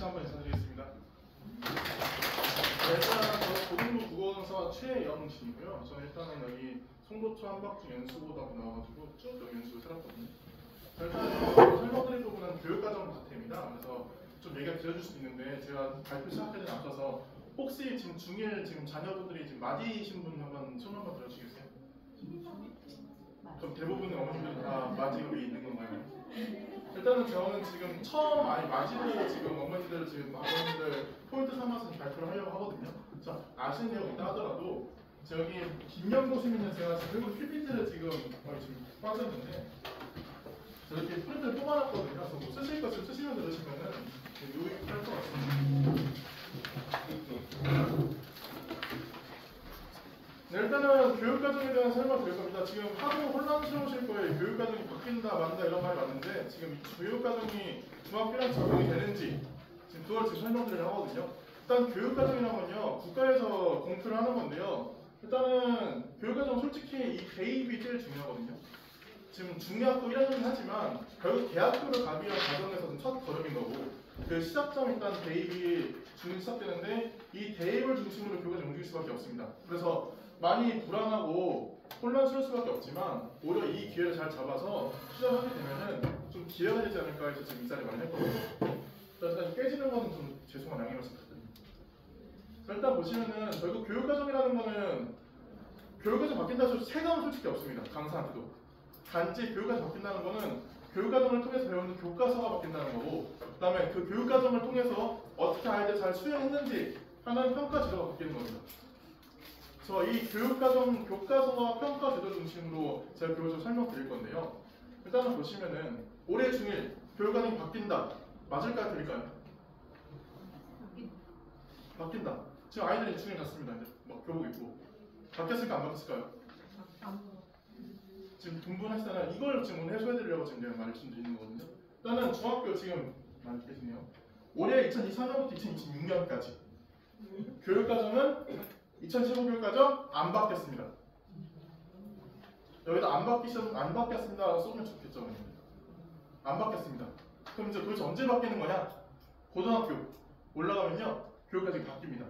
한번 인사드리겠습니다. 일단 저 고등부 국어원서 최영진이고요. 저는 일단은 여기 송도초 한박중 연수고등학교 나와가지고 쭉 여기 연수를 살았거든요. 일단 설명드릴 부분은 교육과정 자체입니다. 그래서 좀 얘기가 드려줄 수 있는데 제가 발표 시작하기 전에 앞서서 혹시 지금 중1 지금 자녀분들이 지금 맞이신 분 한번 손 한번 들어주시겠어요? 그럼 대부분의 어머님들은 다 맞이고 있는 건가요? 일단은 저는 지금 처음 맞이로 지금 어머님들 지금 아버님들 포인트 삼아서 발표를 하려고 하거든요. 자, 아시는 내용 있다 하더라도 저기 김영도 시민은 제가 지금 PPT를 지금 빠졌는데 저렇게 프린트를 뽑아놨거든요. 그래서 뭐 쓰실 것을 쓰시면 들으시면은 유익할 것 같습니다. 네, 일단은 교육과정에 대한 설명을 드릴 겁니다. 지금 하도 혼란스러우실 거예요. 교육과정이 바뀐다, 만다 이런 말이 맞는데 지금 교육과정이 중학교랑 적용이 되는지 지금 그걸 지금 설명드리려고 하거든요. 일단 교육과정이라는 건요, 국가에서 공표를 하는 건데요. 일단은 교육과정 솔직히 이 대입이 제일 중요하거든요. 지금 중학교 1학년 하지만 결국 대학교를 가기 위한 과정에서는 첫 걸음인 거고 그 시작점이 일단 대입이 시작되는데 이 대입을 중심으로 교육과정이 움직일 수밖에 없습니다. 그래서 많이 불안하고 혼란스러울 수밖에 없지만 오히려 이 기회를 잘 잡아서 시작하게 되면은 좀 기회가 되지 않을까 해서 지금 이 자리에 많이 했거든요. 일단 깨지는 거는 좀 죄송한 양해 말씀드립니다. 일단 보시면은 결국 교육과정이라는 거는 교육과정 바뀐다고 해서 체감은 솔직히 없습니다. 강사한테도. 단지 교육과정 바뀐다는 거는 교육과정을 통해서 배우는 교과서가 바뀐다는 거고 그 다음에 그 교육과정을 통해서 어떻게 아이들이 잘 수행했는지 하는 평가 제도가 바뀌는 겁니다. 그래서 이 교육과정 교과서와 평가 제도 중심으로 제가 교육을 설명드릴 건데요. 일단은 보시면은 올해 중1 교육과정이 바뀐다. 맞을까요? 틀릴까요? 바뀐다. 지금 아이들이 중1 갔습니다. 이제 뭐 교복 입고 바뀌었을까 안 바뀌었을까요? 지금 분분하시잖아요. 이걸 지금 오늘 해소해드리려고 지금 제가 말씀드리는 거거든요. 일단은 중학교 지금 많이 계시네요. 올해 2023년부터 2026년까지 교육과정은 2015 교육과정 안 바뀌었습니다. 여기다 안 바뀌었습니다라고 써주면 좋겠죠. 안 바뀌었습니다. 그럼 이제 도대체 언제 바뀌는 거냐? 고등학교 올라가면요 교육과정이 바뀝니다.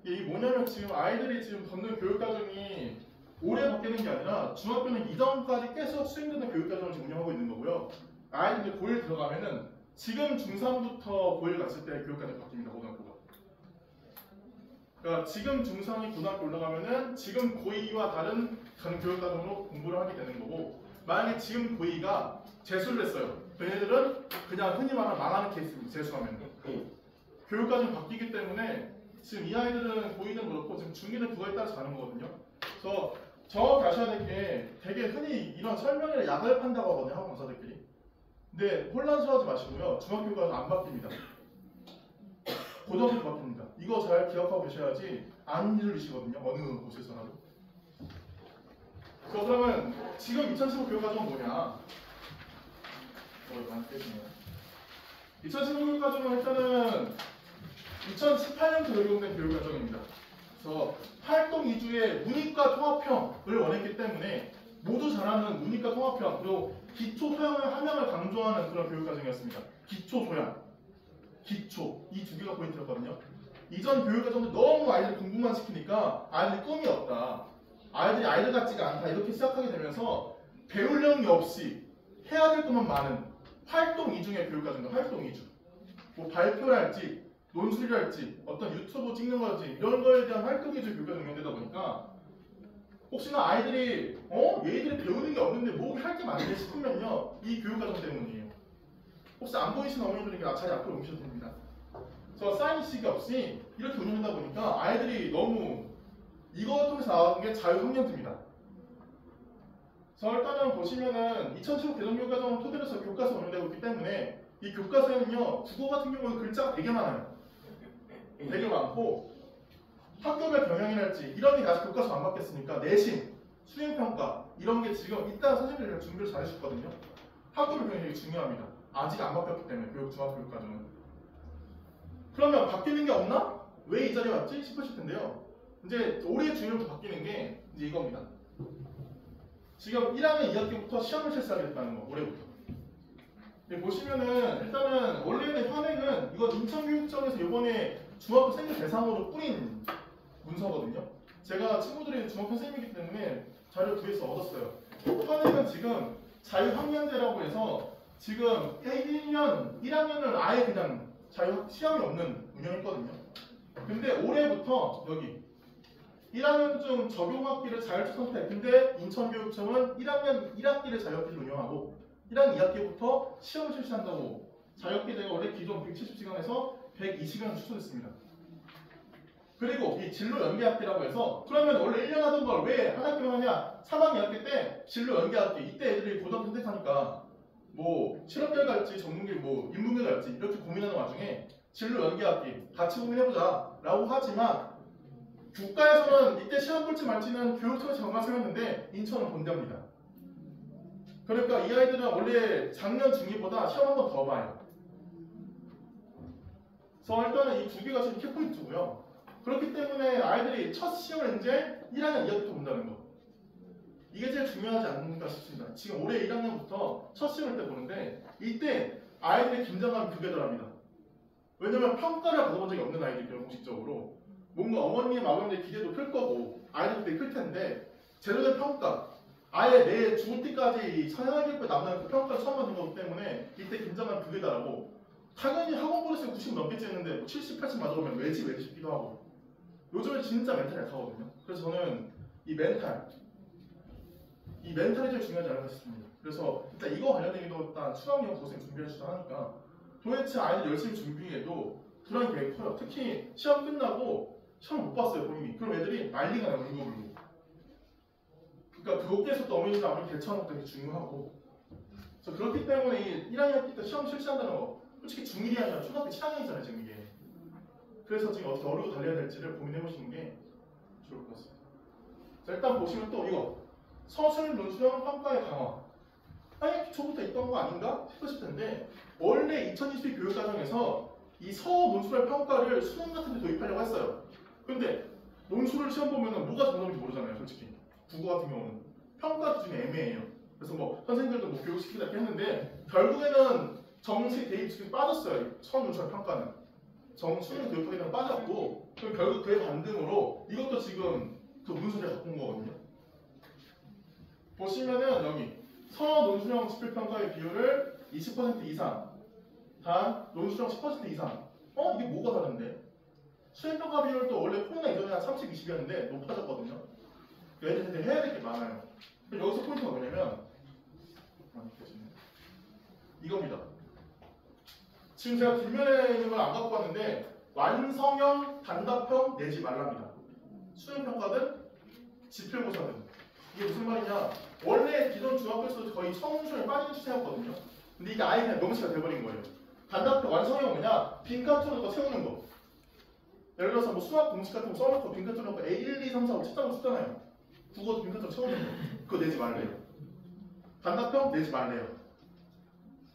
이게 뭐냐면 지금 아이들이 지금 걷는 교육과정이 올해 바뀌는 게 아니라 중학교는 이전까지 계속 수행되는 교육과정을 지금 운영하고 있는 거고요. 아이들이 고1 들어가면은 지금 중3부터 고1 갔을 때 교육과정이 바뀝니다. 고등학교가. 그러니까 지금 중3이 고등학교 올라가면은 지금 고2와 다른 교육과정으로 공부를 하게 되는 거고 만약에 지금 고2가 재수를 했어요. 걔네들은 그냥 흔히 말하는 망하는 케이스입니다. 재수하면. 교육과정이 바뀌기 때문에 지금 이 아이들은 고2는 그렇고 지금 중2는 그거에 따라서 가는 거거든요. 그래서 정확히 아셔야 될 게 되게 흔히 이런 설명이나 약을 판다고 하거든요. 학원 강사들끼리. 근데 혼란스러워하지 마시고요. 중학교가 안 바뀝니다. 고등학교 바뀝니다. 이거 잘 기억하고 계셔야지 안 잃으시거든요. 어느 곳에서라도. 그러면 지금 2015 교육과정은 뭐냐? 많이 깨지네요. 2015 교육과정은 일단은 2018년부터 적용된 교육과정입니다. 그래서 활동 위주의 문이과 통합형을 원했기 때문에 모두 잘하는 문이과 통합형 그리고 기초 소양의 함양을 강조하는 그런 교육과정이었습니다. 기초 소양, 기초 이 두 개가 포인트였거든요. 이전 교육과정도 너무 아이들 공부만 시키니까 아이들 꿈이 없다. 아이들이 아이들 같지가 않다. 이렇게 시작하게 되면서 배울 내용이 없이 해야 될 것만 많은 활동 위주의 교육과정입니다. 활동 위주. 뭐 발표를 할지 논술을 할지 어떤 유튜브 찍는 거지 이런 거에 대한 활동 위주 교육과정이 운영되다 보니까 혹시나 아이들이 얘들이 배우는 게 없는데 뭐 할 게 많네 싶으면요 이 교육과정 때문이에요. 혹시 안 보이시는 어머니들에게 자리 앞으로 오셔도 됩니다. 그래서 사인식이 없이 이렇게 운영하다 보니까 아이들이 너무 이거 통해서 나오는 게 자유학년제입니다. 그래서 일단은 보시면은 2015 개정교육과정을 토대로 해서 교과서 운영되고 있기 때문에 이 교과서에는요 국어 같은 경우는 글자가 되게 많아요. 되게 많고 학교별 경영이랄지 이런 게 아직 교과서 안 바뀌었으니까 내신, 수행평가 이런 게 지금 이따 선생님들이 준비를 잘 해주거든요. 학교별 경영이 되게 중요합니다. 아직 안 바뀌었기 때문에 중학교육과정은. 그러면 바뀌는 게 없나? 왜 이 자리에 왔지? 싶으실 텐데요. 이제 올해 중요부터 바뀌는 게 이제 이겁니다. 지금 1학년 2학기부터 시험을 실시하게 됐다는 거, 올해부터. 보시면은 일단은 원래는 인천교육청에서 이번에 중학교 대상으로 뿌린 문서거든요. 제가 친구들이 중학교 선생님이기 때문에 자료 구해서 얻었어요. 현행은 지금 자유학년제라고 해서 지금 1학년을 아예 그냥 시험이 없는 운영했거든요. 근데 올해부터 여기 1학년 중 적용학기를 자율적 선택. 근데 인천교육청은 1학년 1학기를 자유학기를 운영하고 1학년 2학기부터 시험을 실시한다고. 자유학기제가 원래 기존 170시간에서 102시간을 축소됐습니다. 그리고 이 진로 연계학기라고 해서 그러면 원래 1년 하던 걸 왜 한 학기만 하냐? 3학년 2학기 때 진로 연계학기 이때 애들이 고등학교 선택하니까 뭐 실업계를 갈지 전문계 뭐 인문계를 갈지 이렇게 고민하는 와중에 진로 연계학기 같이 고민해보자 라고 하지만 국가에서는 이때 시험 볼지 말지는 교육청에서 정하세웠는데 인천은 본대입니다. 그러니까 이 아이들은 원래 작년 중기보다 시험 한 번 더 봐요. 그래서 일단은 이 두 개가 지금 키포인트고요. 그렇기 때문에 아이들이 첫 시험을 이제 1학년 2학기부터 본다는 거. 이게 제일 중요하지 않는가 싶습니다. 지금 올해 1학년부터 첫 시험을 때 보는데 이때 아이들의 긴장감이 두 배더랍니다. 왜냐면 평가를 받아본 적이 없는 아이들이에요. 공식적으로. 뭔가 어머니의 마음의 기대도 클 거고 아이들도 되게 클 텐데 제대로 평가 아예 내 죽을 때까지 서양학교에 남는 그 평가를 처음 받는 거기 때문에 이때 긴장감 두 배다라고. 당연히 학원 보냈으면 90 넘겠지 했는데 뭐 70, 80 맞아보면 왜지 싶기도 하고. 요즘에 진짜 멘탈이 약하거든요. 그래서 저는 이 멘탈이 제일 중요하지 않을까 싶습니다. 그래서 일단 이거 관련되기도 일단 수학여행 고생 준비하시다 하니까 도대체 아이들 열심히 준비해도 불안 계획이 커요. 특히 시험 끝나고 시험 못 봤어요 본인이. 그럼 애들이 난리가 나요. 울고불고. 그러니까 거기에서 또 어머니가 아무리 대처하는 것도 되게 중요하고. 그래서 그렇기 때문에 이 1학년 때 시험 실시한다는 거 솔직히 중1이 아니라 초등학교 7학년이잖아요 지금 이게. 그래서 지금 어떻게 어려고 달려야 될지를 고민해보시는 게 좋을 것 같습니다. 자, 일단 보시면 또 이거 서술 논술형 평가의 강화. 아니 기초부터 있던 거 아닌가 싶으실 텐데 원래 2022 교육과정에서 이 논술형 평가를 수능 같은 데 도입하려고 했어요. 근데 논술을 시험 보면은 뭐가 정답인지 모르잖아요 솔직히. 국어 같은 경우는 평가 기준이 애매해요. 그래서 뭐 선생님들도 뭐 교육시키다 이렇게 했는데 결국에는 정시 대입 지금 빠졌어요. 논술형 평가는. 수능 교육학에는 빠졌고 그럼 결국 그의 반등으로 이것도 지금 그 문서를 바꾼 거거든요. 보시면은 여기 논술형 지필평가의 비율을 20% 이상 단 논술형 10% 이상. 이게 뭐가 다른데? 수행평가 비율도 원래 코로나 이전에 한 30, 20이었는데 높아졌거든요. 애들한테 해야 될 게 많아요. 여기서 포인트가 뭐냐면 이겁니다. 지금 제가 뒷면에 있는 걸 안 갖고 왔는데 완성형 단답형 내지 말랍니다. 수행평가든 지필고사든. 이게 무슨 말이냐? 원래 기존 중학교에서도 거의 청소년에 빠지는 추세였거든요. 근데 이게 아예 그냥 명시가 돼버린 거예요. 단답형 완성형 뭐냐? 빈칸으로 채우는 거. 예를 들어서 뭐 수학 공식 같은 거 써놓고 빈칸으로 넣고 A 1, 2, 3, 4, 5 책자로 쓰잖아요. 국어도 빈칸으로 채우는 거. 그거 내지 말래요. 단답형 내지 말래요.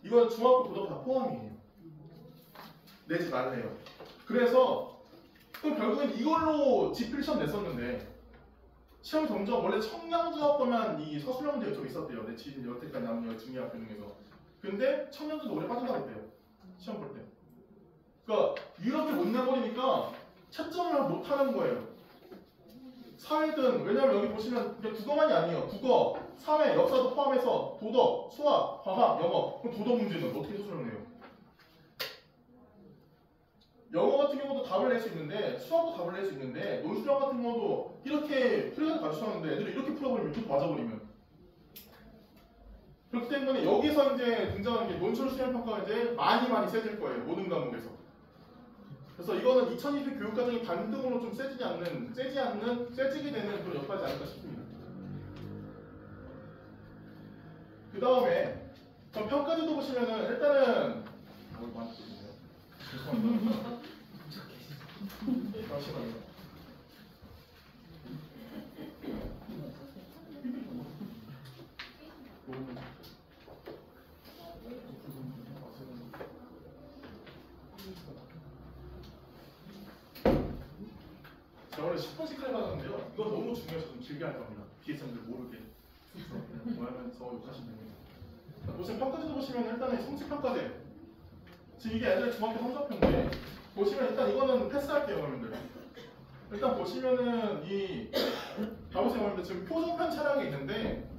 이건 중학교 고등학교 다 포함이에요. 내지 말래요. 그래서 그럼 결국엔 이걸로 지필 시험 냈었는데 시험 점점 원래 청량중학 거만 이 서술형 문제가 좀 있었대요. 내 지금 여태까지 남은 중의학교 중에서. 근데 청량중도 오래 빠진다고 했대요. 시험 볼 때. 그러니까 이렇게 못 내버리니까 채점을 못하는 거예요. 사회든 왜냐면 여기 보시면 그냥 국어만이 아니에요. 국어, 사회, 역사도 포함해서 도덕, 수학, 과학, 영어. 그럼 도덕 문제는 어떻게 서술을 해요? 영어 같은 경우도 답을 낼 수 있는데 수학도 답을 낼 수 있는데 논술형 같은 경우도 이렇게 풀이가 가르쳐줬는데 애들이 이렇게 풀어버리면 이렇게 맞아버리면 그렇기 때문에 여기서 이제 등장하는 게 논술 수행 평가가 이제 많이 세질 거예요. 모든 과목에서. 그래서 이거는 2020 교육과정이 반등으로 좀 세지게 되는 그런 역할이지 않을까 싶습니다. 그 다음에 평가제도 보시면은 일단은 많이 보시네요. 죄송합니다. 잠시만요. 저 원래 10분씩 해봤는데요. 이건 너무 중요해서 좀 길게 할 겁니다. BSM들 모르게 그냥 뭐 하면서 욕하시면 됩니다. 보시면 평가제도 보시면 일단은 성취평가제 지금 이게 애들의 중학교 성적표인데 보시면 일단 이거는 패스할게요, 여러분들. 일단 보시면은 이 가보세요, 여러분들. 지금 표준편 차량이 있는데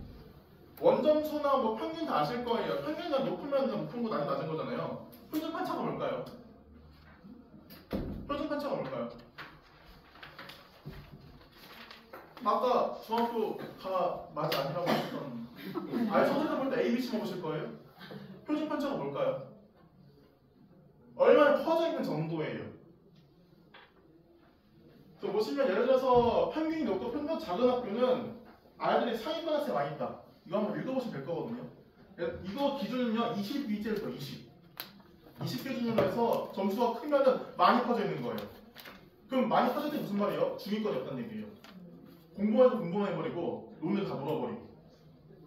원점수나 뭐 평균 다 아실 거예요. 평균이 높으면 높은 거 낮은 거잖아요. 표준편 차가 뭘까요? 표준편 차가 뭘까요? 아까 중학교 다 맞이 아니라고 했던 아예 선생님 볼 때 ABC 먹으실 거예요? 표준편 차가 뭘까요? 얼마나 퍼져 있는 정도예요. 또 보시면 예를 들어서 평균이 높고 평균 작은 학교는 아이들이 상위권학생이 많이 있다. 이거 한번 읽어보시면 될 거거든요. 이거 기준은요 20위제일 거예요. 20 기준으로 해서 점수가 크면은 많이 퍼져 있는 거예요. 그럼 많이 퍼져 있는 게 무슨 말이에요? 중위권이 없다는 얘기예요. 공부해도 공부만 해버리고 논을 다 놀아버리고.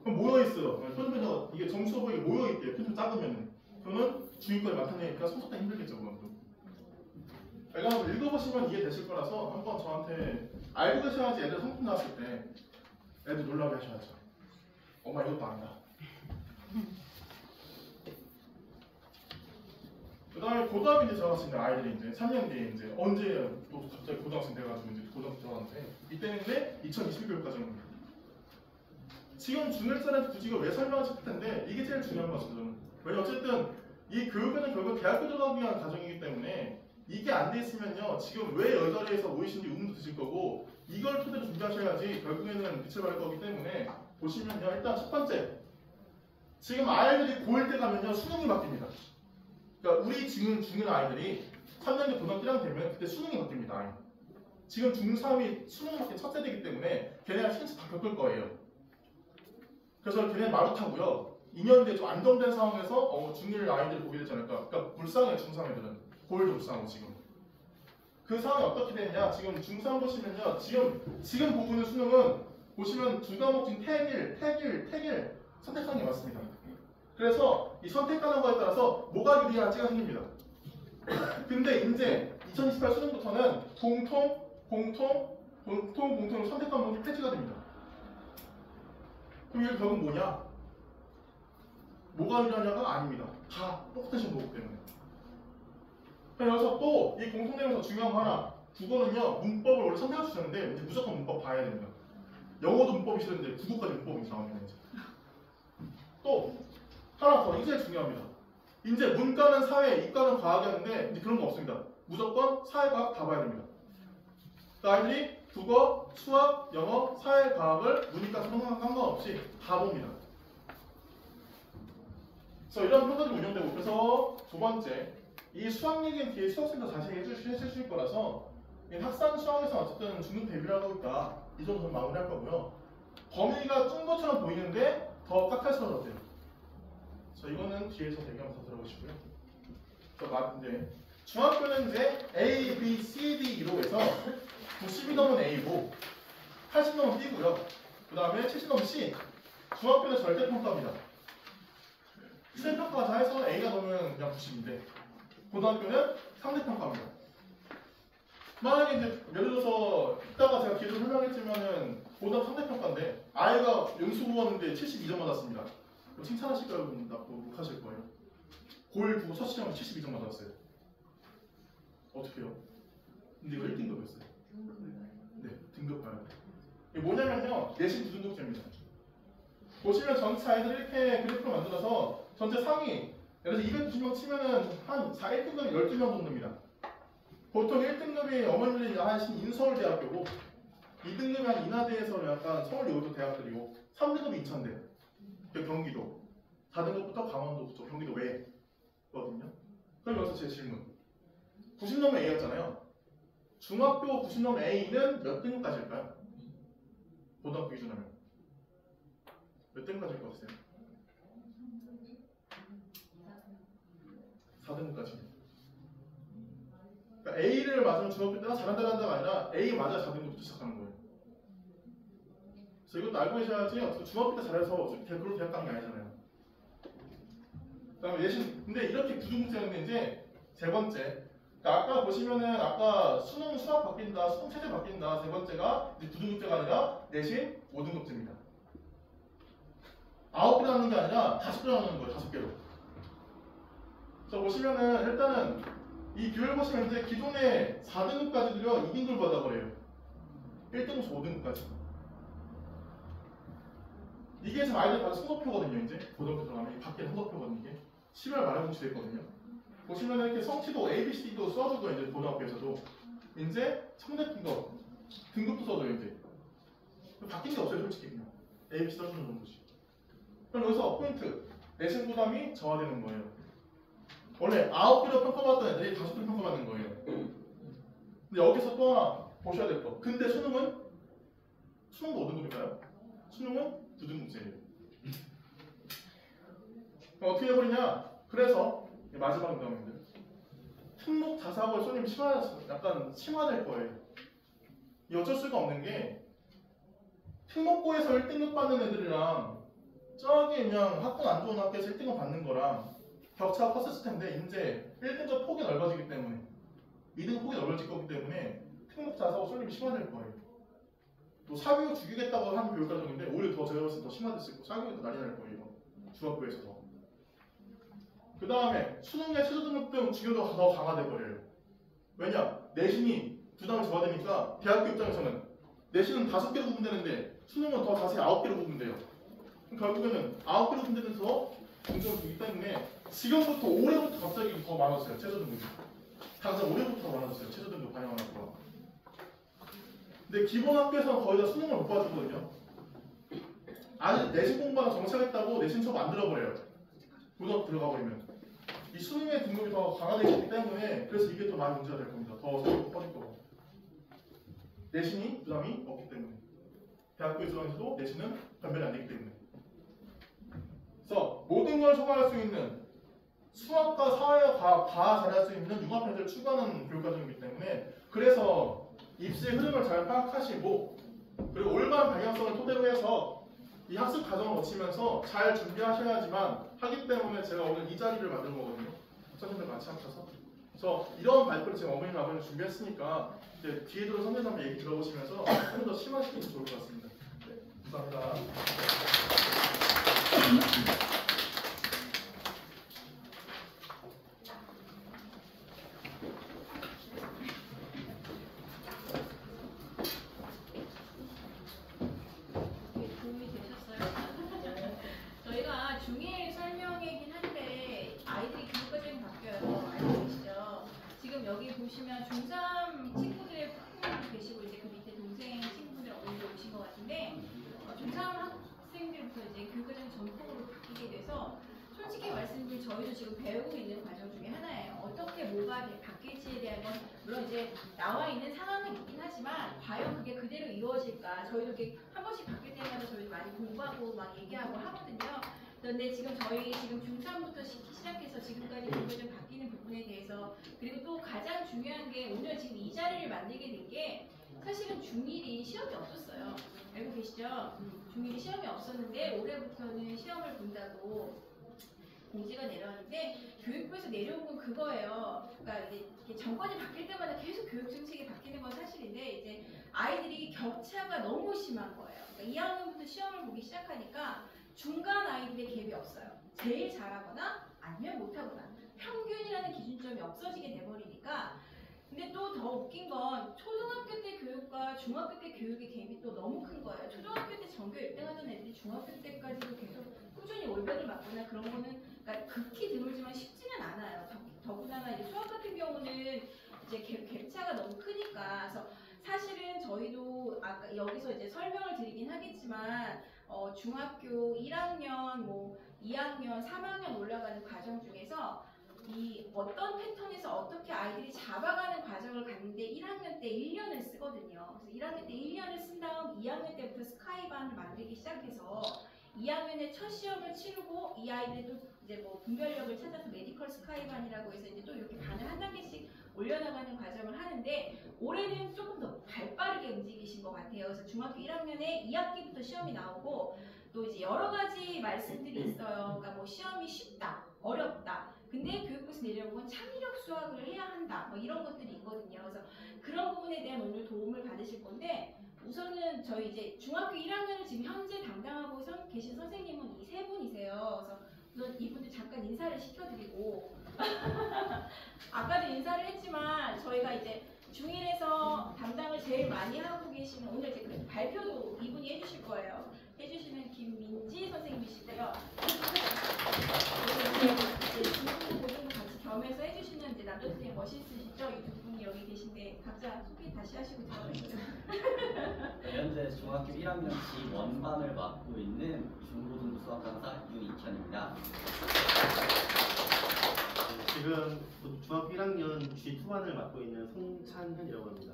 그럼 모여있어요. 표준편차가 이게 점수가 보이게 모여있대요. 표준 작으면은. 그러면 중위권이 많다는 얘기니까 손석다 힘들겠죠. 그건. 이거 한번 읽어보시면 이해되실 거라서 한번 저한테 알고 계셔야지 애들 성품 나왔을 때 애들 놀라게 하셔야죠. 엄마 이것도 안다. 그 다음에 고등학교 이제 들어갔을 때 아이들이 이제 3년 뒤에 이제 언제 또 갑자기 고등학생 돼가지고 이제 고등학교 들어갔는데 이때는 이제 2021교육과정입니다. 지금 중1짜리 굳이 이거 왜 설명을 했을 텐데 이게 제일 중요한 거죠. 저는. 왜냐면 어쨌든 이 교육과정 결국 대학교 들어가기 위한 과정이기 때문에 이게 안 돼 있으면요 지금 왜 여자리에서 모이신지 의문도 드실 거고 이걸 토대로 준비하셔야지 결국에는 빛을 발할 거기 때문에 보시면요 일단 첫 번째 지금 아이들이 고1 때 가면요 수능이 바뀝니다. 그러니까 우리 지금 중1 아이들이 3년째 고등학교 1학년 되면 그때 수능이 바뀝니다. 지금 중3이 수능 바뀐 첫 세대이기 때문에 걔네가 신체 다 겪을 거예요. 그래서 걔네 마루타고요 2년 뒤에 좀 안정된 상황에서 중1 아이들이 보게 되지 않을까. 그러니까 불쌍해요 중3 애들은. 고1도 불쌍하고 지금. 그 상황이 어떻게 되냐 지금 중3 보시면요 지금 보고 있는 수능은 보시면 두 과목 중 택일 선택하는 게 맞습니다. 그래서 이 선택하는 거에 따라서 뭐가 유리한지가 생깁니다. 근데 이제 2028 수능부터는 공통으로 선택 과목이 폐지가 됩니다. 그럼 이게 결국 뭐냐? 뭐가 유리하냐가 아닙니다. 다 똑같은 시험 보기 때문에. 그래서 또 이 공통 내용에서 중요한 거 하나 국어는요 문법을 원래 선택할 수 있는데 이제 무조건 문법 봐야 됩니다. 영어도 문법이 싫은데 국어까지 문법이 나오면 이제 또 하나 더 이게 제일 중요합니다. 이제 문과는 사회, 이과는 과학이 하는데 이제 그런 거 없습니다. 무조건 사회과학 다 봐야 됩니다. 그러니까 아이들이 국어, 수학, 영어, 사회과학을 문이과 상관없이 다 봅니다. 그래서 이런 평가들이 운영되고 그래서 두 번째 이 수학 얘기는 뒤에 수학생도 자세히 해주실 거라서 학산 수학에서 어쨌든 중급 대비를 하고 있다. 이 정도 마무리할 거고요. 범위가 뜬 것처럼 보이는데 더 까탈스러워져요. 그래서 이거는 뒤에서 대기하면서 들어보시고요. 그래서 이제 중학교는 이제 A, B, C, D로 해서 90이 넘은 A고 80 넘은 B고요. 그 다음에 70 넘은 C. 중학교는 절대평가입니다. 수행평가가 다 해서 A가 넘으면 그냥 90인데 고등학교는 상대평가입니다. 만약에 이제 예를 들어서 이따가 제가 뒤에서 설명했지만은 고등학교 상대평가인데 아이가 연수 보았는데 72점 받았습니다. 칭찬하실 거예요? 욕하실 거예요? 고1 국어 첫 시험에 72점 맞았어요. 어떻게 해요? 근데 이거 1등급이었어요. 네, 등급 봐요. 이게 뭐냐면요, 내신 9등급제입니다. 보시면 전체 아이들 이렇게 그래프를 만들어서 전체 상위, 예를 들어서 290명 치면은 한 1등급이 12명 정도입니다. 보통 1등급이 어머니들이 하신 인서울대학교고 2등급이 한 인하대에서 약간 서울 요도 대학들이고 3등급이 인천대, 경기도, 4등급부터 강원도, 경기도 외거든요. 그럼 여기서 제 질문. 90 넘은 A였잖아요. 중학교 90 넘은 A는 몇 등급까지일까요? 고등학교 기준하면. 몇 등급까지일 것 같으세요? 4등급까지. 그러니까 A를 맞으면 중학교 때가 잘한다가 아니라 A 맞아 4등급부터 시작하는 거예요. 그래서 이것도 알고 계셔야지 중학교 때 잘해서 그걸로 대학 가는 게 아니잖아요. 그 다음에 내신, 근데 이렇게 구등급제였는데 이제 세 번째. 그러니까 아까 보시면은 아까 수능 수학 바뀐다, 수능 체제 바뀐다. 세 번째가 이제 9등급제가 아니라 내신 5등급제입니다. 9개 나누는 게 아니라 5개 나누는 거예요. 5개로. 자, 보시면은 일단은 이 뷰를 보시면 이제 기존에 4등급까지도요 2등급을 받아버려요. 1등급에서 5등급까지. 이게 지금 아이들 다 성적표거든요. 이제 고등학교 들어가면 밖에 성적표거든요. 이게 10월 말에 공시됐거든요. 보시면은 이렇게 성취도 ABC도 써주고 이제 고등학교에서도 이제 첨단 등급도 써줘요. 이제 바뀐 게 없어요. 솔직히 그냥 ABC 써주는 정도지. 그럼 여기서 포인트 내신 부담이 저하되는 거예요. 원래 9개로 평가받던 애들이 5개로 평가받는 거예요. 근데 여기서 또 하나 보셔야 될 거. 근데 수능은 5등급일까요? 수능은 9등급제예요. 어떻게 해버리냐? 그래서 마지막 문제입니다. 특목 자사고를 쏘님 약간 심화될 거예요. 이 어쩔 수가 없는 게 특목고에서 1등급 받는 애들이랑 저기 그냥 학군 안 좋은 학교에서 1등급 받는 거랑 격차가 컸을 텐데 이제 1등급 폭이 넓어지기 때문에 2등급 폭이 넓어질 거기 때문에 특목 자사고 쏠림이 심화될 거예요. 또 사교육 죽이겠다고 하는 교육과정인데 오히려 더 제가 봤을 때 더 심화됐을 거고 사교육도 난리 날 거예요. 중학교에서. 그 다음에 수능의 최저 등급등 중요도가 더 강화돼 버려요. 왜냐? 내신이 부담이 저하되니까 대학교 입장에서는 내신은 5개로 구분되는데 수능은 더 자세히 9개로 구분돼요. 결국에는 9개로 구분되면서 등급을 주기 때문에 지금부터 올해부터 갑자기 더 많아졌어요. 최저 등급이. 당장 올해부터 많아졌어요. 최저 등급 반영하는 거가. 근데 기본 학교에서는 거의 다 수능을 못 봐주거든요. 아직 내신 공부하는 정착했다고 내신 수업 안 들어버려요. 고등학교 들어가 버리면. 이 수능의 등급이 더 강화되어 있기 때문에 그래서 이게 더 많은 문제가 될 겁니다. 더 생각이 커질 거고. 내신이 부담이 없기 때문에. 대학교에 들어가서도 내신은 변별이 안 되기 때문에. 그래서 모든 걸 소화할 수 있는 수학과 사회와 과학 다 잘할 수 있는 융합형태를 추구하는 교육과정이기 때문에 그래서 입시의 흐름을 잘 파악하시고 그리고 올바른 방향성을 토대로 해서 이 학습 과정을 거치면서 잘 준비하셔야지만 하기 때문에 제가 오늘 이 자리를 만든 거거든요. 선생님들 같이 합쳐서. 그래서 이런 발표를 제가 어머님 아버님 준비했으니까 이제 뒤에 들어 선생님들 얘기 들어보시면서 좀 더 심화시키면 좋을 것 같습니다. 네, 감사합니다. 도움이 되셨어요? 저희가 중1 설명이긴 한데 아이들이 교육과정이 바뀌어요. 알고 계시죠? 지금 여기 보시면 중3 친구들의 학부모님도 계시고 이제 그 밑에 동생 친구들 어머니도 오신 것 같은데 중3 학생들부터 이제 교육과정이 전폭으로 바뀌게 돼서 솔직히 말씀드리면 저희도 지금 배우고 있는 과정 중에 하나예요. 어떻게 뭐가 바뀔지에 대한 건 물론 이제 나와 있는 상황은 있긴 하지만 과연 그게 그대로 이루어질까 저희도 이렇게 한 번씩 바뀔 때마다 저희도 많이 공부하고 막 얘기하고 하거든요. 그런데 지금 저희 지금 중3부터 시작해서 지금까지 교육과정 바뀌는 부분에 대해서 그리고 또 가장 중요한 게 오늘 지금 이 자리를 만들게 된 게 사실은 중1이 시험이 없었어요. 알고 계시죠? 중1이 시험이 없었는데 올해부터는 시험을 본다고 공지가 내려왔는데 교육부에서 내려온 건 그거예요. 그러니까 이게 정권이 바뀔 때마다 계속 교육 정책이 바뀌는 건 사실인데 이제 아이들이 격차가 너무 심한 거예요. 그러니까 2학년부터 시험을 보기 시작하니까 중간 아이들의 갭이 없어요. 제일 잘하거나 아니면 못하거나 평균이라는 기준점이 없어지게 돼버리니까 근데 또 더 웃긴 건 초등학교 때 교육과 중학교 때 교육의 갭이 또 너무 큰 거예요. 초등학교 때 전교 1등 하던 애들이 중학교 때까지도 계속 꾸준히 올백을 맞거나 그런 거는 그러니까 극히 드물지만 쉽지는 않아요. 더군다나 이제 수학 같은 경우는 이제 갭차가 너무 크니까 그래서 사실은 저희도 아까 여기서 이제 설명을 드리긴 하겠지만 중학교 1학년, 뭐 2학년, 3학년 올라가는 과정 중에서 이 어떤 패턴에서 어떻게 아이들이 잡아가는 과정을 갔는데 1학년 때 1년을 쓰거든요. 그래서 1학년 때 1년을 쓴 다음 2학년 때부터 스카이반을 만들기 시작해서 2학년에 첫 시험을 치르고 이 아이들도 이제 뭐 분별력을 찾아서 메디컬 스카이반이라고 해서 이제 또 이렇게 반을 한 단계씩 올려나가는 과정을 하는데 올해는 조금 더 발빠르게 움직이신 것 같아요. 그래서 중학교 1학년에 2학기부터 시험이 나오고 또 이제 여러 가지 말씀들이 있어요. 그러니까 뭐 시험이 쉽다, 어렵다. 근데 교육부에서 내려온 건 창의력 수학을 해야 한다. 뭐 이런 것들이 있거든요. 그래서 그런 부분에 대한 오늘 도움을 받으실 건데 우선은 저희 이제 중학교 1학년을 지금 현재 담당하고 계신 선생님은 이 세 분이세요. 그래서 우선 이분들 잠깐 인사를 시켜드리고 아까도 인사를 했지만 저희가 이제 중1에서 담당을 제일 많이 하고 계시는 오늘 이제 그 발표도 이분이 해주실 거예요. 해주시는 김민지 선생님이시고요. 이제 중고등 고등부 같이 겸해서 해주시는 이제 남자 선생님 멋있으시죠? 이 두 분이 여기 계신데 각자 소개 다시 하시고 들어가시죠. 현재 중학교 1학년 G1반을 맡고 있는 중고등부 수학 강사 유익현입니다. 지금 중학교 1학년 G2반을 맡고 있는 송찬현이라고 합니다.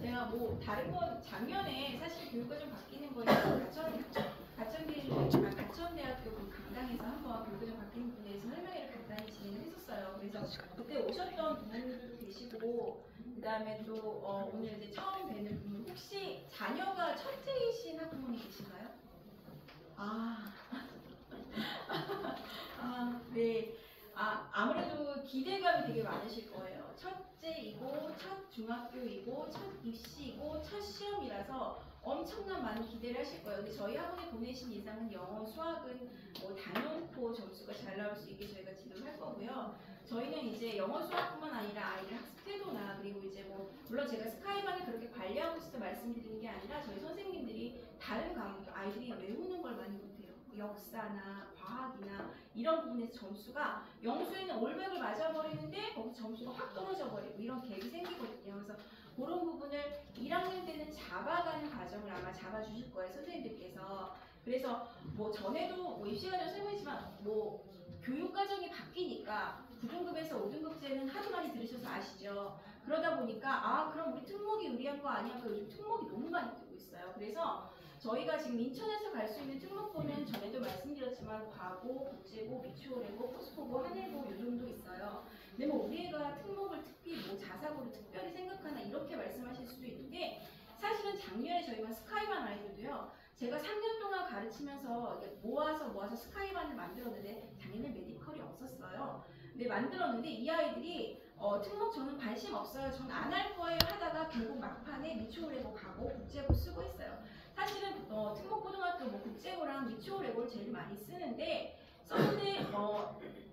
제가 뭐 다른 건 작년에 사실 교육과정 바뀌는 거에 가천대학교 그 강당에서 한번 교육과정 바뀌는 부분에 대해서 설명회를 간단히 진행을 했었어요. 그래서 그때 오셨던 분들도 계시고 그다음에 또 오늘 이제 처음 뵈는 분 혹시 자녀가 첫째이신 학부모님 계신가요? 네. 아무래도 기대감이 되게 많으실 거예요. 첫째이고, 첫 중학교이고, 첫 입시이고, 첫 시험이라서 엄청난 많은 기대를 하실 거예요. 근데 저희 학원에 보내신 이상은 영어, 수학은 뭐 단연코 점수가 잘 나올 수 있게 저희가 지도를 할 거고요. 저희는 이제 영어, 수학뿐만 아니라 아이들 학습 태도나 그리고 이제 뭐 물론 제가 스카이반을 그렇게 관리하고 있어서 말씀드리는 게 아니라 저희 선생님들이 다른 과목도 아이들이 외우는 걸 많이 못해요. 역사나 과학이나 이런 부분에서 점수가 영수에는 올백을 맞아버리는데 거기서 점수가 확 떨어져 버리고 이런 갭이 생기거든요. 그래서 그런 부분을 1학년 때는 잡아가는 과정을 아마 잡아주실 거예요, 선생님들께서. 그래서 뭐 전에도 뭐 입시과정 설명했지만 뭐 교육과정이 바뀌니까 9등급에서 5등급제는 하도 많이 들으셔서 아시죠. 그러다 보니까 그럼 우리 특목이 유리한 거 아니야? 요즘 특목이 너무 많이 뜨고 있어요. 그래서 저희가 지금 인천에서 갈 수 있는 특목고는 전에도 말씀드렸지만 과고, 국제고, 미추홀외고, 포스코고, 한일고 요 정도 있어요. 근데 뭐 우리 애가 특목을 특히 뭐 자사고를 특별히 생각하나 이렇게 말씀하실 수도 있는데 사실은 작년에 저희가 스카이반 아이들도요. 제가 3년 동안 가르치면서 모아서 스카이반을 만들었는데 작년에 메디컬이 없었어요. 근데 만들었는데 이 아이들이 특목 저는 관심 없어요. 전 안 할 거예요 하다가 결국 막판에 미추홀외고 가고 국제고 쓰고 있어요. 사실은 특목고등학교 뭐 국제고랑 미추홀외고를 제일 많이 쓰는데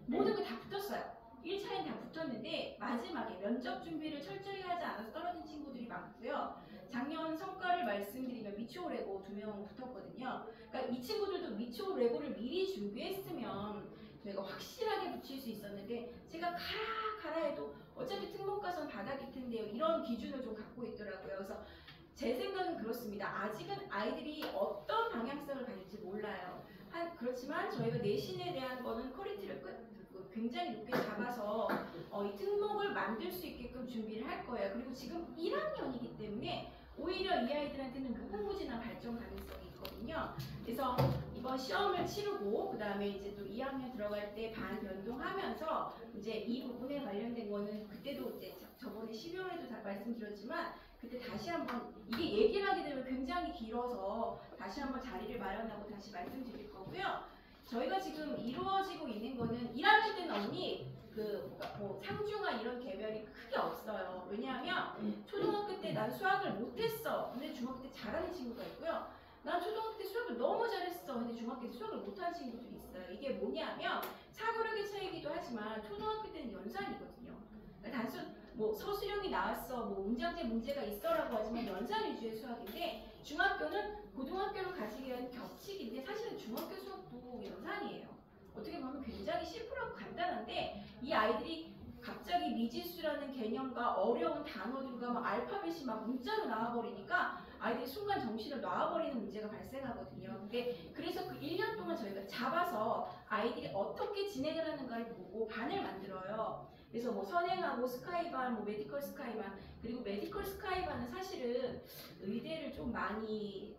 모든 게 다 붙었어요. 1차에는 다 붙었는데 마지막에 면접 준비를 철저히 하지 않아서 떨어진 친구들이 많고요. 작년 성과를 말씀드리면 미추홀외고 2명 붙었거든요. 그러니까 이 친구들도 미추홀외고를 미리 준비했으면 저희가 확실하게 붙일 수 있었는데 제가 가라 해도 어차피 특목 가서는 바닥일 텐데요. 이런 기준을 좀 갖고 있더라고요. 그래서 제 생각은 그렇습니다. 아직은 아이들이 어떤 방향성을 가질지 몰라요. 그렇지만 저희가 내신에 대한 거는 퀄리티를 굉장히 높게 잡아서 이 특목을 만들 수 있게끔 준비를 할 거예요. 그리고 지금 1학년이기 때문에 오히려 이 아이들한테는 무궁무진한 발전 가능성이 있거든요. 그래서 이번 시험을 치르고 그 다음에 이제 또 2학년 들어갈 때 반 변동하면서 이제 이 부분에 관련된 거는 그때도 이제 저번에 12월에도 다 말씀드렸지만 그때 다시 한번 이게 얘기를 하게 되면 굉장히 길어서 다시 한번 자리를 마련하고 다시 말씀드릴 거고요. 저희가 지금 이루어지고 있는 거는 1학년 때는 언니 뭐 상중하 이런 개별이 크게 없어요. 왜냐하면 초등학교 때 난 수학을 못했어. 근데 중학교 때 잘하는 친구가 있고요. 난 초등학교 때 수학을 너무 잘했어. 근데 중학교 때 수학을 못하는 친구들이 있어요. 이게 뭐냐면 사고력의 차이기도 하지만 초등학교 때는 연산이거든요. 그러니까 단순 뭐 서술형이 나왔어, 뭐 문장제 문제가 있어라고 하지만 연산 위주의 수학인데 중학교는 고등학교를 가지게 하는 격식인데 사실은 중학교 수학도 연산이에요. 어떻게 보면 굉장히 심플하고 간단한데 이 아이들이 갑자기 미지수라는 개념과 어려운 단어들과 막 알파벳이 막 문자로 나와버리니까 아이들이 순간 정신을 놔버리는 문제가 발생하거든요. 근데 그래서 그 1년 동안 저희가 잡아서 아이들이 어떻게 진행을 하는가를 보고 반을 만들어요. 그래서 뭐 선행하고 스카이반, 뭐 메디컬 스카이반, 그리고 메디컬 스카이반은 사실은 의대를 좀 많이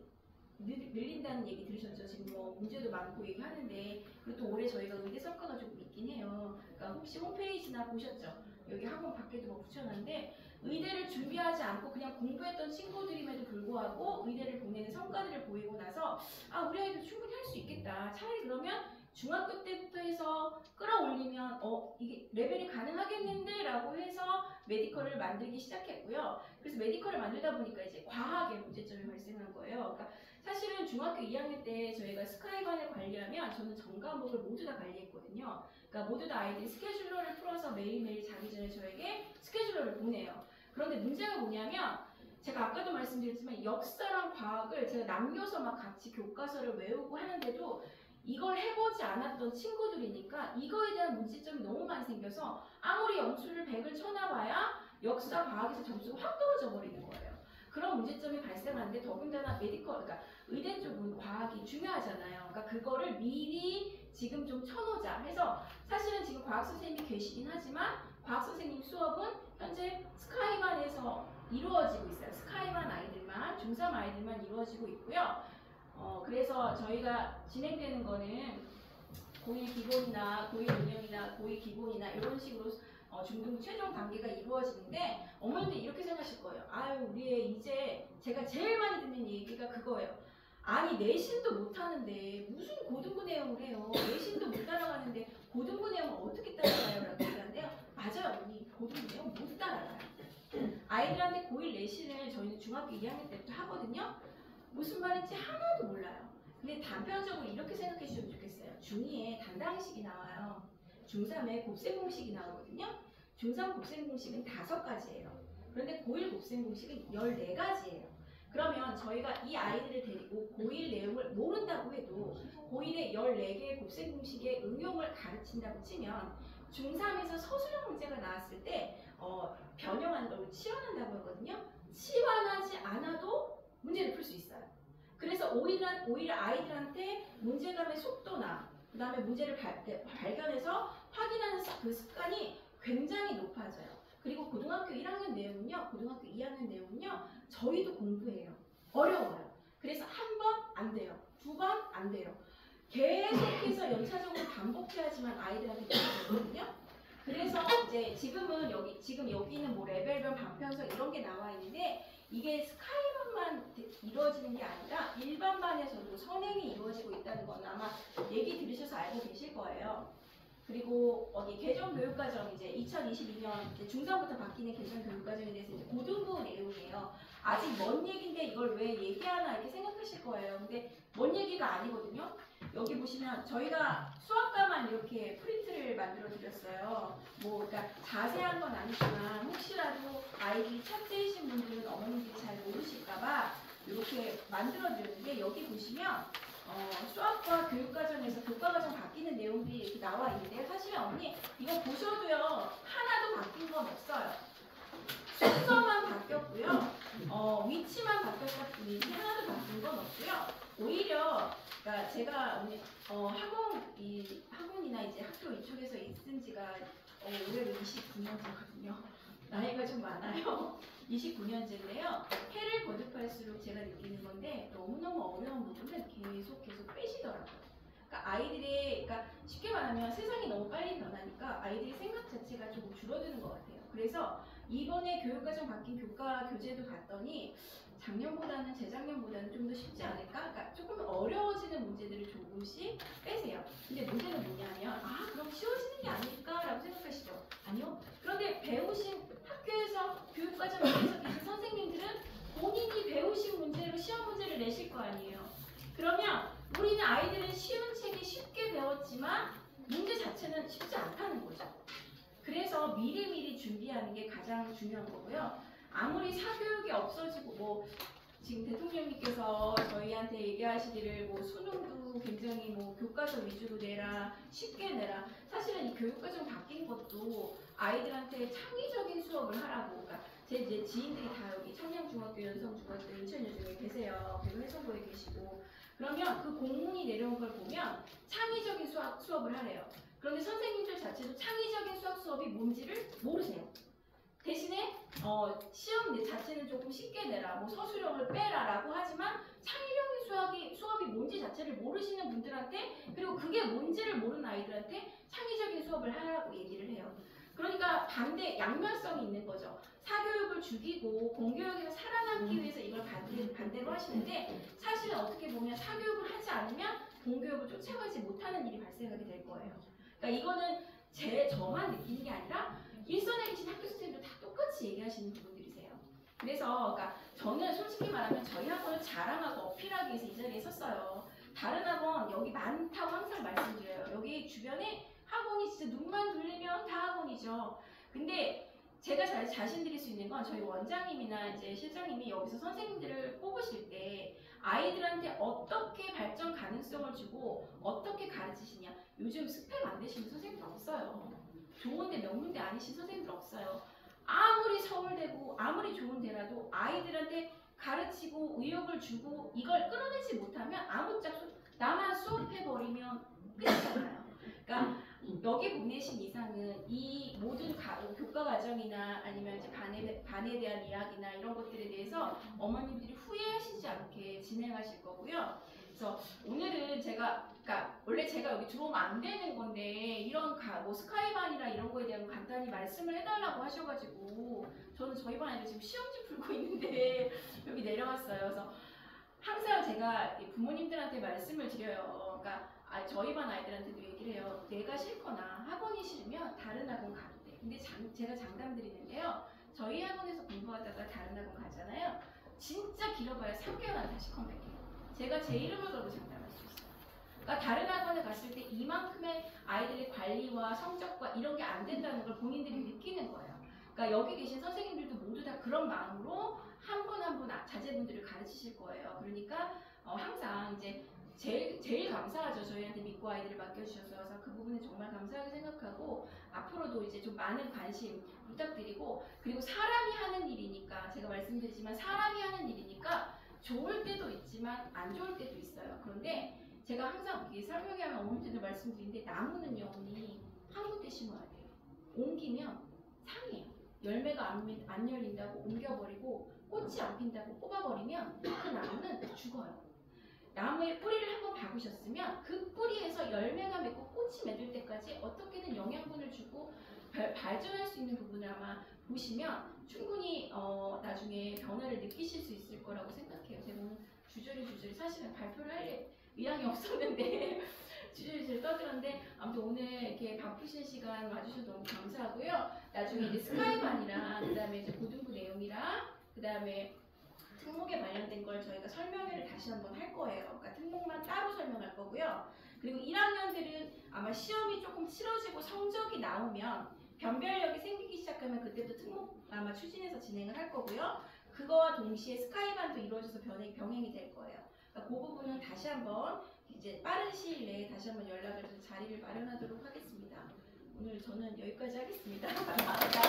늘린다는 얘기 들으셨죠? 지금 뭐 문제도 많고 얘기하는데 그리고 또 올해 저희가 의대 성과가 조금 있긴 해요. 그러니까 혹시 홈페이지나 보셨죠? 여기 학원 밖에도 뭐 붙여놨는데 의대를 준비하지 않고 그냥 공부했던 친구들임에도 불구하고 의대를 보내는 성과들을 보이고 나서 우리 아이도 충분히 할 수 있겠다. 차라리 그러면 중학교 때부터 해서 끌어올리면 이게 레벨이 가능하겠는데 라고 해서 메디컬을 만들기 시작했고요. 그래서 메디컬을 만들다 보니까 이제 과학의 문제점이 발생한 거예요. 그러니까 사실은 중학교 2학년 때 저희가 스카이반을 관리하면 저는 전 과목을 모두 다 관리했거든요. 그러니까 모두 다 아이들이 스케줄러를 풀어서 매일매일 자기 전에 저에게 스케줄러를 보내요. 그런데 문제가 뭐냐면 제가 아까도 말씀드렸지만 역사랑 과학을 제가 남겨서 막 같이 교과서를 외우고 하는데도 이걸 해보지 않았던 친구들이니까 이거에 대한 문제점이 너무 많이 생겨서 아무리 점수를 100을 쳐놔봐야 역사 과학에서 점수가 확 떨어져 버리는 거예요. 그런 문제점이 발생하는데 더군다나 그러니까 의대 쪽은 과학이 중요하잖아요. 그러니까 그거를 미리 지금 좀 쳐놓자 해서 사실은 지금 과학 선생님이 계시긴 하지만 과학 선생님 수업은 현재 스카이반에서 이루어지고 있어요. 스카이반 아이들만, 중3 아이들만 이루어지고 있고요. 그래서 저희가 진행되는 거는 고1 기본이나 고1 운영이나 고2 기본이나 이런 식으로 중등 최종 단계가 이루어지는데 어머님들 이렇게 생각하실 거예요. 아유 우리 애 이제 제가 제일 많이 듣는 얘기가 그거예요. 아니 내신도 못하는데 무슨 고등부 내용을 해요. 내신도 못 따라가는데 고등부 내용을 어떻게 따라가요? 라고 얘기하는데요. 맞아요 언니 고등부 내용 못 따라가요. 아이들한테 고1 내신을 저희는 중학교 2학년 때부터 하거든요. 무슨 말인지 하나도 몰라요. 근데 단편적으로 이렇게 생각해 주시면 좋겠어요. 중2에 단당식이 나와요. 중3에 곱셈공식이 나오거든요. 중3 곱셈공식은 5가지예요. 그런데 고1 곱셈공식은 14가지예요. 그러면 저희가 이 아이들을 데리고 고1 내용을 모른다고 해도 고1의 14개의 곱셈공식의 응용을 가르친다고 치면 중3에서 서술형 문제가 나왔을 때 변형한다고 치환한다고 하거든요. 치환하지 않아도 문제를 풀 수 있어요. 그래서 오히려 아이들한테 문제감의 속도나 그 다음에 문제를 발견해서 확인하는 그 습관이 굉장히 높아져요. 그리고 고등학교 1학년 내용은요, 고등학교 2학년 내용은요, 저희도 공부해요. 어려워요. 그래서 한 번 안 돼요. 2번 안 돼요. 계속해서 연차적으로 반복해야지만 아이들한테 되거든요. 그래서 이제 지금 여기는 뭐 레벨별 방편성 이런 게 나와 있는데 이게 스카이반만 이루어지는 게 아니라 일반반에서도 선행이 이루어지고 있다는 건 아마 얘기 들으셔서 알고 계실 거예요. 그리고 개정교육과정 이제 2022년 이제 중3부터 바뀌는 개정교육과정에 대해서 이제 고등부 내용이에요. 아직 먼 얘기인데 이걸 왜 얘기하나 이렇게 생각하실 거예요. 근데 먼 얘기가 아니거든요. 여기 보시면 저희가 수학과만 이렇게 프린트를 만들어 드렸어요. 그러니까 자세한 건 아니지만 혹시라도 아이들이 첫째이신 분들은 어머님들이 잘 모르실까봐 이렇게 만들어 드렸는데 여기 보시면 수학과 교육과정에서 교과과정 바뀌는 내용들이 이렇게 나와 있는데 사실 언니 이거 보셔도요 하나도 바뀐 건 없어요. 순서만 바뀌었고요. 위치만 바뀌었을 뿐이지 하나도 바뀐 건 없고요. 오히려 그러니까 제가 학원이나 이제 학교 이쪽에서 있은 지가 올해로 29년째거든요. 나이가 좀 많아요. 29년째인데요. 해를 거듭할수록 제가 느끼는 건데 너무너무 어려운 부분은 계속 빼시더라고요. 그러니까 쉽게 말하면 세상이 너무 빨리 변하니까 아이들의 생각 자체가 조금 줄어드는 것 같아요. 그래서 이번에 교육과정 바뀐 교과 교재도 봤더니 작년보다는 재작년보다는 좀 더 쉽지 않을까? 그러니까 조금 어려워지는 문제들을 조금씩 빼세요. 근데 문제는 뭐냐면 그럼 쉬워지는 게 아닐까라고 생각하시죠? 아니요. 그런데 배우신 학교에서 교육과정에서 계신 선생님들은 본인이 배우신 문제로 시험 문제를 내실 거 아니에요. 그러면 우리는 아이들은 쉬운 책이 쉽게 배웠지만 문제 자체는 쉽지 않다는 거죠. 그래서 미리미리 준비하는 게 가장 중요한 거고요. 아무리 사교육이 없어지고 지금 대통령님께서 저희한테 얘기하시기를 수능도 굉장히 교과서 위주로 내라, 쉽게 내라. 사실은 이 교육과정 바뀐 것도 아이들한테 창의적인 수업을 하라고. 그러니까 제 이제 지인들이 다 여기 청량중학교, 연성중학교, 인천여중에 계세요. 그리고 해성고에 계시고. 그러면 그 공문이 내려온 걸 보면 창의적인 수업을 하래요. 그런데 선생님들 자체도 창의적인 수학 수업이 뭔지를 모르세요. 대신에 시험 자체는 조금 쉽게 내라, 서술형을 빼라라고 하지만 창의적인 수업이 뭔지 자체를 모르시는 분들한테 그리고 그게 뭔지를 모르는 아이들한테 창의적인 수업을 하라고 얘기를 해요. 그러니까 양면성이 있는 거죠. 사교육을 죽이고 공교육에서 살아남기 위해서 이걸 반대로 하시는데 사실은 어떻게 보면 사교육을 하지 않으면 공교육을 쫓아가지 못하는 일이 발생하게 될 거예요. 그러니까 이거는 저만 느끼는 게 아니라 일선에 계신 학교 선생님도 다 똑같이 얘기하시는 부분들이세요. 그래서 그러니까 저는 솔직히 말하면 저희 학원을 자랑하고 어필하기 위해서 이 자리에 섰어요. 다른 학원 여기 많다고 항상 말씀드려요. 여기 주변에 학원이 진짜 눈만 돌리면 다 학원이죠. 근데 제가 자신 드릴 수 있는 건 저희 원장님이나 이제 실장님이 여기서 선생님들을 뽑으실 때 아이들한테 어떻게 발전 가능성을 주고 어떻게 가르치시냐. 요즘 스펙 안 되시는 선생님들 없어요. 좋은데 명문대 아니신 선생님들 없어요. 아무리 서울대고 아무리 좋은 데라도 아이들한테 가르치고 의욕을 주고 이걸 끌어내지 못하면 아무짝 나만 수업해버리면 끝이잖아요. 그러니까 여기 보내신 이상은 이 모든 교과 과정이나 아니면 이제 반에 대한 이야기나 이런 것들에 대해서 어머님들이 후회하시지 않게 진행하실 거고요. 그래서 오늘은 그러니까 원래 제가 여기 들어오면 안 되는 건데 이런 뭐 스카이반이나 이런 거에 대한 간단히 말씀을 해달라고 하셔가지고 저는 저희 반 애들 지금 시험지 풀고 있는데 여기 내려왔어요. 그래서 항상 제가 부모님들한테 말씀을 드려요. 그러니까 저희 반 아이들한테도 얘기를 해요. 내가 싫거나 학원이 싫으면 다른 학원 가도 돼. 근데 제가 장담 드리는데요. 저희 학원에서 공부하다가 다른 학원 가잖아요. 진짜 길어봐야 3개월 안에 다시 컴백해요. 제가 제 이름을 걸고 장담할 수 있어요. 그러니까 다른 학원에 갔을 때 이만큼의 아이들의 관리와 성적과 이런 게 안 된다는 걸 본인들이 느끼는 거예요. 그러니까 여기 계신 선생님들도 모두 다 그런 마음으로 한 분 한 분 자제분들을 가르치실 거예요. 그러니까 항상 이제 제일 감사하죠. 저희한테 믿고 아이들을 맡겨주셔서. 그래서 그 부분에 정말 감사하게 생각하고 앞으로도 이제 좀 많은 관심 부탁드리고, 그리고 사람이 하는 일이니까 제가 말씀드리지만 사람이 하는 일이니까 좋을 때도 있지만 안 좋을 때도 있어요. 그런데 제가 항상 설명하면 어머님들도 말씀드리는데 나무는 영원히 한 군데 심어야 돼요. 옮기면 상해요. 열매가 안 열린다고 옮겨버리고 꽃이 안 핀다고 뽑아버리면 그 나무는 죽어요. 나무의 뿌리를 한번 박으셨으면 그 뿌리에서 열매가 맺고 꽃이 맺을 때까지 어떻게든 영양분을 주고 발전할 수 있는 부분을 아마 보시면 충분히 나중에 변화를 느끼실 수 있을 거라고 생각해요. 제가 오늘 주저리 사실은 발표를 할 의향이 없었는데 주저리 떠들었는데 아무튼 오늘 이렇게 바쁘신 시간 와주셔서 너무 감사하고요. 나중에 이제 스카이반이랑 그다음에 이제 고등부 내용이랑 그다음에 특목에 관련된 걸 저희가 설명회를 다시 한번 할 거예요. 그러니까 특목만 따로 설명할 거고요. 그리고 1학년들은 아마 시험이 조금 치러지고 성적이 나오면 변별력이 생기기 시작하면 그때부터 특목 아마 추진해서 진행을 할 거고요. 그거와 동시에 스카이반도 이루어져서 병행이 될 거예요. 그러니까 그 부분은 다시 한번 이제 빠른 시일 내에 다시 한번 연락을 해서 자리를 마련하도록 하겠습니다. 오늘 저는 여기까지 하겠습니다. 감사합니다.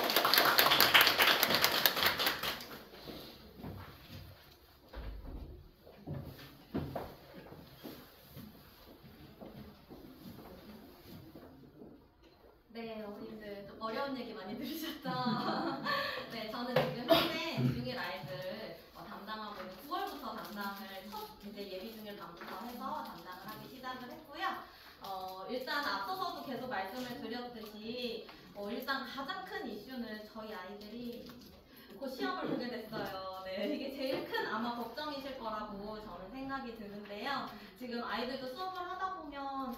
네, 어머님들 좀 어려운 얘기 많이 들으셨죠? 네, 저는 지금 현재 중1 아이들 담당하고 있는 9월부터 담당을 첫 이제 예비 중1 반부터 해서 담당을 하기 시작을 했고요. 일단 앞서서도 계속 말씀을 드렸듯이 일단 가장 큰 이슈는 저희 아이들이 곧 시험을 보게 됐어요. 네, 이게 제일 큰 아마 걱정이실 거라고 저는 생각이 드는데요. 지금 아이들도 수업을 하다 보면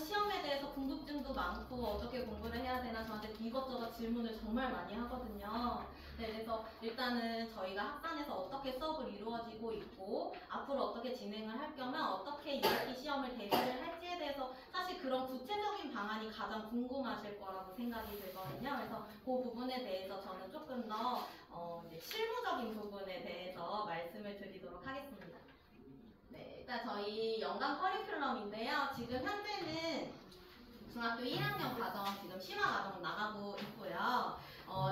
시험에 대해서 궁금증도 많고 어떻게 공부를 해야 되나 저한테 이것저것 질문을 정말 많이 하거든요. 네, 그래서 일단은 저희가 학단에서 어떻게 수업을 이루어지고 있고 앞으로 어떻게 진행을 할 거면 어떻게 2학기 시험을 대비를 할지에 대해서 사실 그런 구체적인 방안이 가장 궁금하실 거라고 생각이 들거든요. 그래서 그 부분에 대해서 저는 조금 더 이제 실무적인 부분에 대해서 말씀을 드리도록 하겠습니다. 네, 일단 저희 연간 커리큘럼인데요. 지금 현재는 중학교 1학년 과정 지금 심화 과정 나가고 있고요.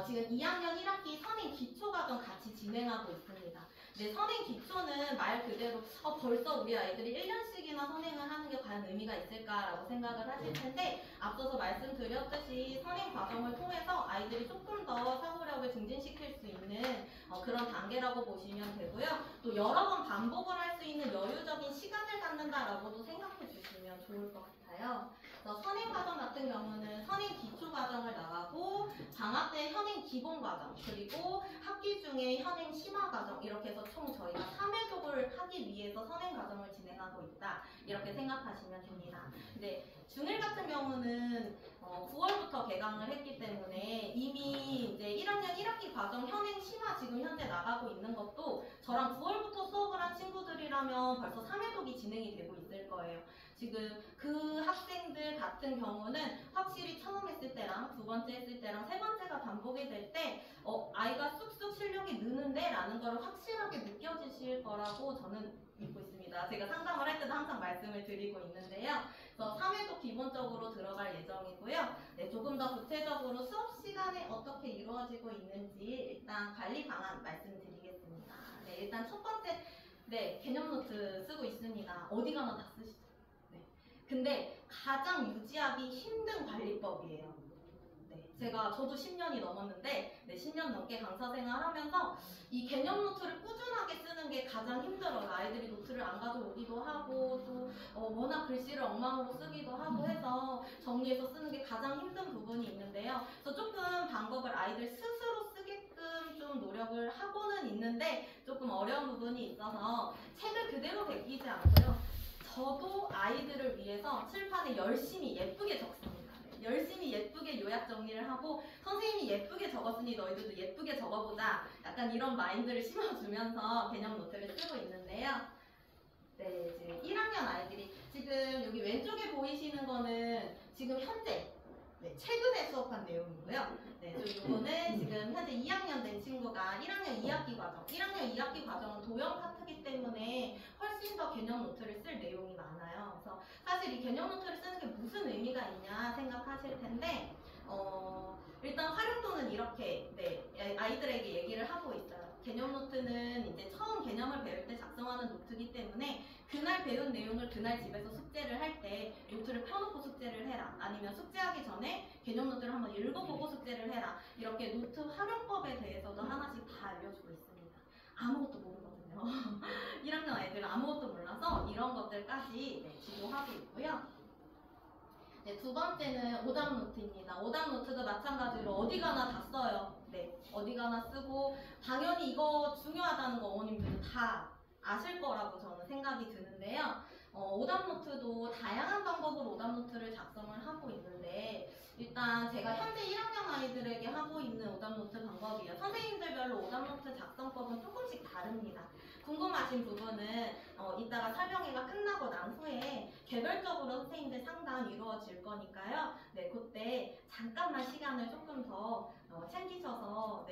지금 2학년 1학기 선행 기초 과정 같이 진행하고 있습니다. 네, 선행 기초는 말 그대로 벌써 우리 아이들이 1년씩이나 선행을 하는 게 과연 의미가 있을까라고 생각을 하실 텐데 앞서서 말씀드렸듯이 선행 과정을 통해서 아이들이 조금 더 사고력을 증진시킬 수 있는 그런 단계라고 보시면 되고요. 또 여러 번 반복을 할 수 있는 여유적인 시간을 갖는다라고도 생각해 주시면 좋을 것 같아요. 선행 과정 같은 경우는 선행 기초 과정을 나가고 방학 때 현행 기본 과정 그리고 학기 중에 현행 심화 과정 이렇게 해서 총 저희가 3회독을 하기 위해서 선행 과정을 진행하고 있다 이렇게 생각하시면 됩니다. 근데 중1 같은 경우는 9월부터 개강을 했기 때문에 이미 이제 1학년 1학기 과정 현행 심화 지금 현재 나가고 있는 것도 저랑 9월부터 수업을 한 친구들이라면 벌써 3회독이 진행이 되고 있을 거예요. 지금 그 학생들 같은 경우는 확실히 처음 했을 때랑 두 번째 했을 때랑 세 번째가 반복이 될 때 아이가 쑥쑥 실력이 느는데 라는 걸 확실하게 느껴지실 거라고 저는 믿고 있습니다. 제가 상담을 할 때도 항상 말씀을 드리고 있는데요. 그래서 3회도 기본적으로 들어갈 예정이고요. 네, 조금 더 구체적으로 수업 시간에 어떻게 이루어지고 있는지 일단 관리 방안 말씀드리겠습니다. 네, 일단 첫 번째, 네, 개념 노트 쓰고 있습니다. 어디 가나 다 쓰시죠. 네. 근데 가장 유지하기 힘든 관리법이에요. 네, 저도 10년이 넘었는데, 네, 10년 넘게 강사 생활하면서 이 개념 노트를 꾸준하게 쓰는 게 가장 힘들어요. 아이들이 노트를 안 가져오기도 하고, 또 워낙 글씨를 엉망으로 쓰기도 하고 해서 정리해서 쓰는 게 가장 힘든 부분이 있는데요. 그래서 조금 방법을 아이들 스스로 쓰게끔 좀 노력을 하고는 있는데 조금 어려운 부분이 있어서 책을 그대로 베끼지 않고요. 저도 아이들을 위해서 칠판에 열심히 예쁘게 적습니다. 열심히 예쁘게 요약 정리를 하고 선생님이 예쁘게 적었으니 너희들도 예쁘게 적어보자, 약간 이런 마인드를 심어주면서 개념 노트를 쓰고 있는데요. 네, 지금 1학년 아이들이 지금 여기 왼쪽에 보이시는 거는 지금 현재 최근에 수업한 내용이고요. 네, 이거는 지금 현재 2학년 된 친구가 1학년 2학기 과정, 1학년 2학기 과정은 도형 파트이기 때문에 훨씬 더 개념 노트를 쓸 내용이 많아요. 그래서 사실 이 개념 노트를 쓰는 게 무슨 의미가 있냐 생각하실 텐데, 일단 활용도는 이렇게 아이들에게 얘기를 하고 있어요. 개념 노트는 이제 처음 개념을 배울 때 작성하는 노트이기 때문에 그날 배운 내용을 그날 집에서 숙제를 할 때 노트를 펴놓고 숙제를 해라, 아니면 숙제하기 전에 개념 노트를 한번 읽어보고 숙제를 해라, 이렇게 노트 활용법에 대해서도 하나씩 다 알려주고 있습니다. 아무것도 모르거든요. 1학년 아이들은 아무것도 몰라서 이런 것들까지 지도하고 있고요. 네, 두 번째는 오답 노트입니다. 오답 노트도 마찬가지로 어디 가나 다 써요. 네, 어디 가나 쓰고 당연히 이거 중요하다는 거 어머님들도 다 아실 거라고 저는 생각이 드는데요. 오답 노트도 다양한 방법으로 오답 노트를 작성을 하고 있는데, 일단 제가 현재 1학년 아이들에게 하고 있는 오답 노트 방법이에요. 선생님들별로 오답 노트 작성법은 조금씩 다릅니다. 궁금하신 부분은 이따가 설명회가 끝나고 난 후에 개별적으로 선생님들 상담 이루어질 거니까요. 네, 그때 잠깐만 시간을 조금 더 챙기셔서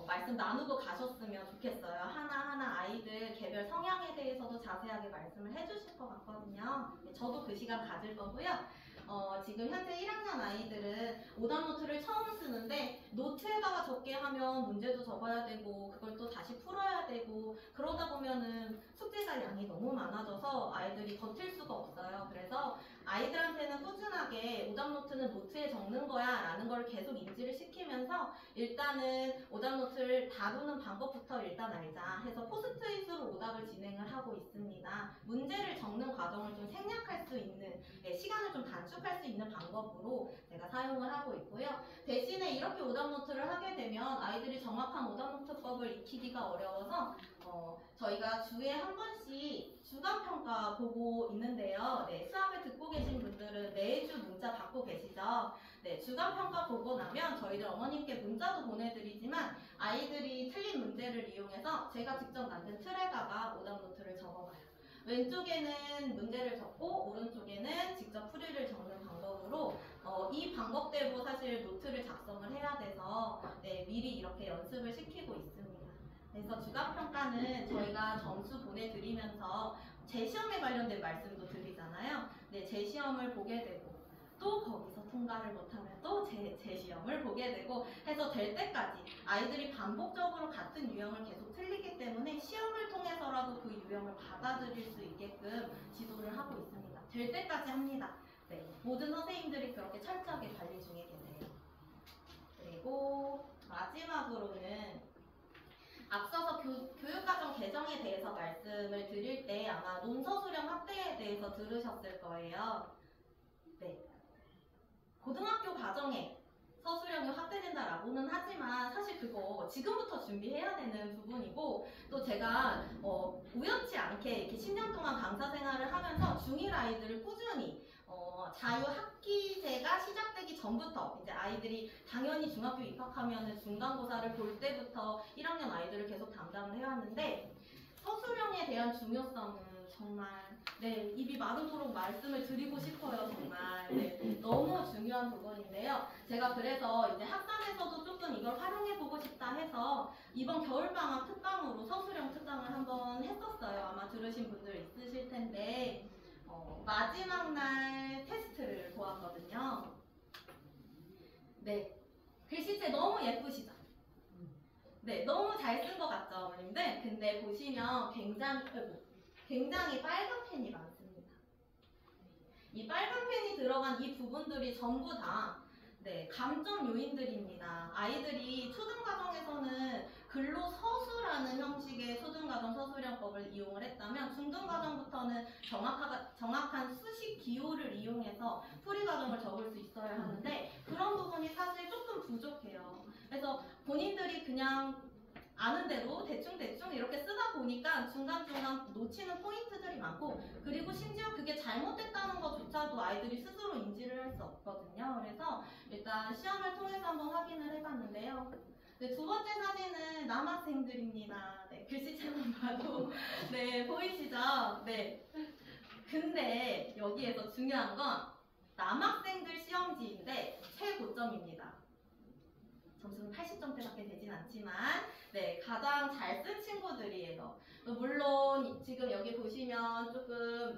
말씀 나누고 가셨으면 좋겠어요. 하나하나 아이들 개별 성향에 대해서도 자세하게 말씀을 해주실 것 같거든요. 네, 저도 그 시간 가질 거고요. 지금 현재 1학년 아이들은 오답 노트를 처음 쓰는데 노트에다가 적게 하면 문제도 적어야 되고 그걸 또 다시 풀어야 되고 그러다 보면은 숙제가 양이 너무 많아져서 아이들이 버틸 수가 없어요. 그래서 아이들한테는 꾸준하게 오답 노트는 노트에 적는 거야 라는 걸 계속 인지를 시키면서 일단은 오답 노트를 다루는 방법부터 일단 알자 해서 포스트잇으로 오답을 진행을 하고 있습니다. 문제를 적는 과정을 좀 생략할 수 있는, 시간을 좀 단축할 수 있는 방법으로 제가 사용을 하고 있고요. 대신에 이렇게 오답 노트를 하게 되면 아이들이 정확한 오답 노트법을 익히기가 어려워서 저희가 주에 한 번씩 주간평가 보고 있는데요. 네, 수학을 듣고 계신 분들은 매주 문자 받고 계시죠? 네, 주간평가 보고 나면 저희들 어머님께 문자도 보내드리지만 아이들이 틀린 문제를 이용해서 제가 직접 만든 틀에다가 오답 노트를 적어봐요. 왼쪽에는 문제를 적고 오른쪽에는 직접 풀이를 적는 방법으로 이 방법대로 사실 노트를 작성을 해야 돼서 미리 이렇게 연습을 시키고 있습니다. 그래서 주간평가는 저희가 점수 보내드리면서 재시험에 관련된 말씀도 드리잖아요. 네, 재시험을 보게 되고 또 거기서 통과를 못하면 또 재시험을 보게 되고 해서 될 때까지 아이들이 반복적으로 같은 유형을 계속 틀리기 때문에 시험을 통해서라도 그 유형을 받아들일 수 있게끔 지도를 하고 있습니다. 될 때까지 합니다. 네, 모든 선생님들이 그렇게 철저하게 관리 중에 계세요. 그리고 마지막으로는 앞서서 교육과정 개정에 대해서 말씀을 드릴 때 아마 논서 수령 확대에 대해서 들으셨을 거예요. 네. 고등학교 과정에 서술형이 확대된다라고는 하지만 사실 그거 지금부터 준비해야 되는 부분이고, 또 제가 우연치 않게 이렇게 10년 동안 강사 생활을 하면서 중1 아이들을 꾸준히 자유학기제가 중간고사가 시작되기 전부터 이제 아이들이 당연히 중학교 입학하면은 중간고사를 볼 때부터 1학년 아이들을 계속 담당을 해왔는데 서술형에 대한 중요성은 정말 입이 마르도록 말씀을 드리고 싶어요. 정말 너무 중요한 부분인데요. 제가 그래서 이제 학산에서도 조금 이걸 활용해보고 싶다 해서 이번 겨울방학 특강으로 서술형 특강을 한번 했었어요. 아마 들으신 분들 있으실 텐데 마지막 날 테스트를 보았거든요. 글씨체 너무 예쁘시죠? 너무 잘 쓴 것 같죠, 어머님들? 근데 보시면 굉장히 빨간 펜이 많습니다. 이 빨간 펜이 들어간 이 부분들이 전부 다 감점 요인들입니다. 아이들이 초등과정에서는 근로서술하는 형식의 초등과정 서술형법을 이용을 했다면 중등과정부터는 정확한 수식 기호를 이용해서 풀이과정을 적을 수 있어야 하는데 그런 부분이 사실 조금 부족해요. 그래서 본인들이 그냥 아는 대로 대충대충 이렇게 쓰다 보니까 중간중간 놓치는 포인트들이 많고 그리고 심지어 그게 잘못됐다는 것조차도 아이들이 스스로 인지를 할 수 없거든요. 그래서 일단 시험을 통해서 한번 확인을 해봤는데요. 두 번째 사진은 남학생들입니다. 글씨체만 봐도 보이시죠? 근데 여기에서 중요한 건 남학생들 시험지인데 최고점입니다. 점수는 80점대밖에 되진 않지만 가장 잘 쓴 친구들이에요. 물론 지금 여기 보시면 조금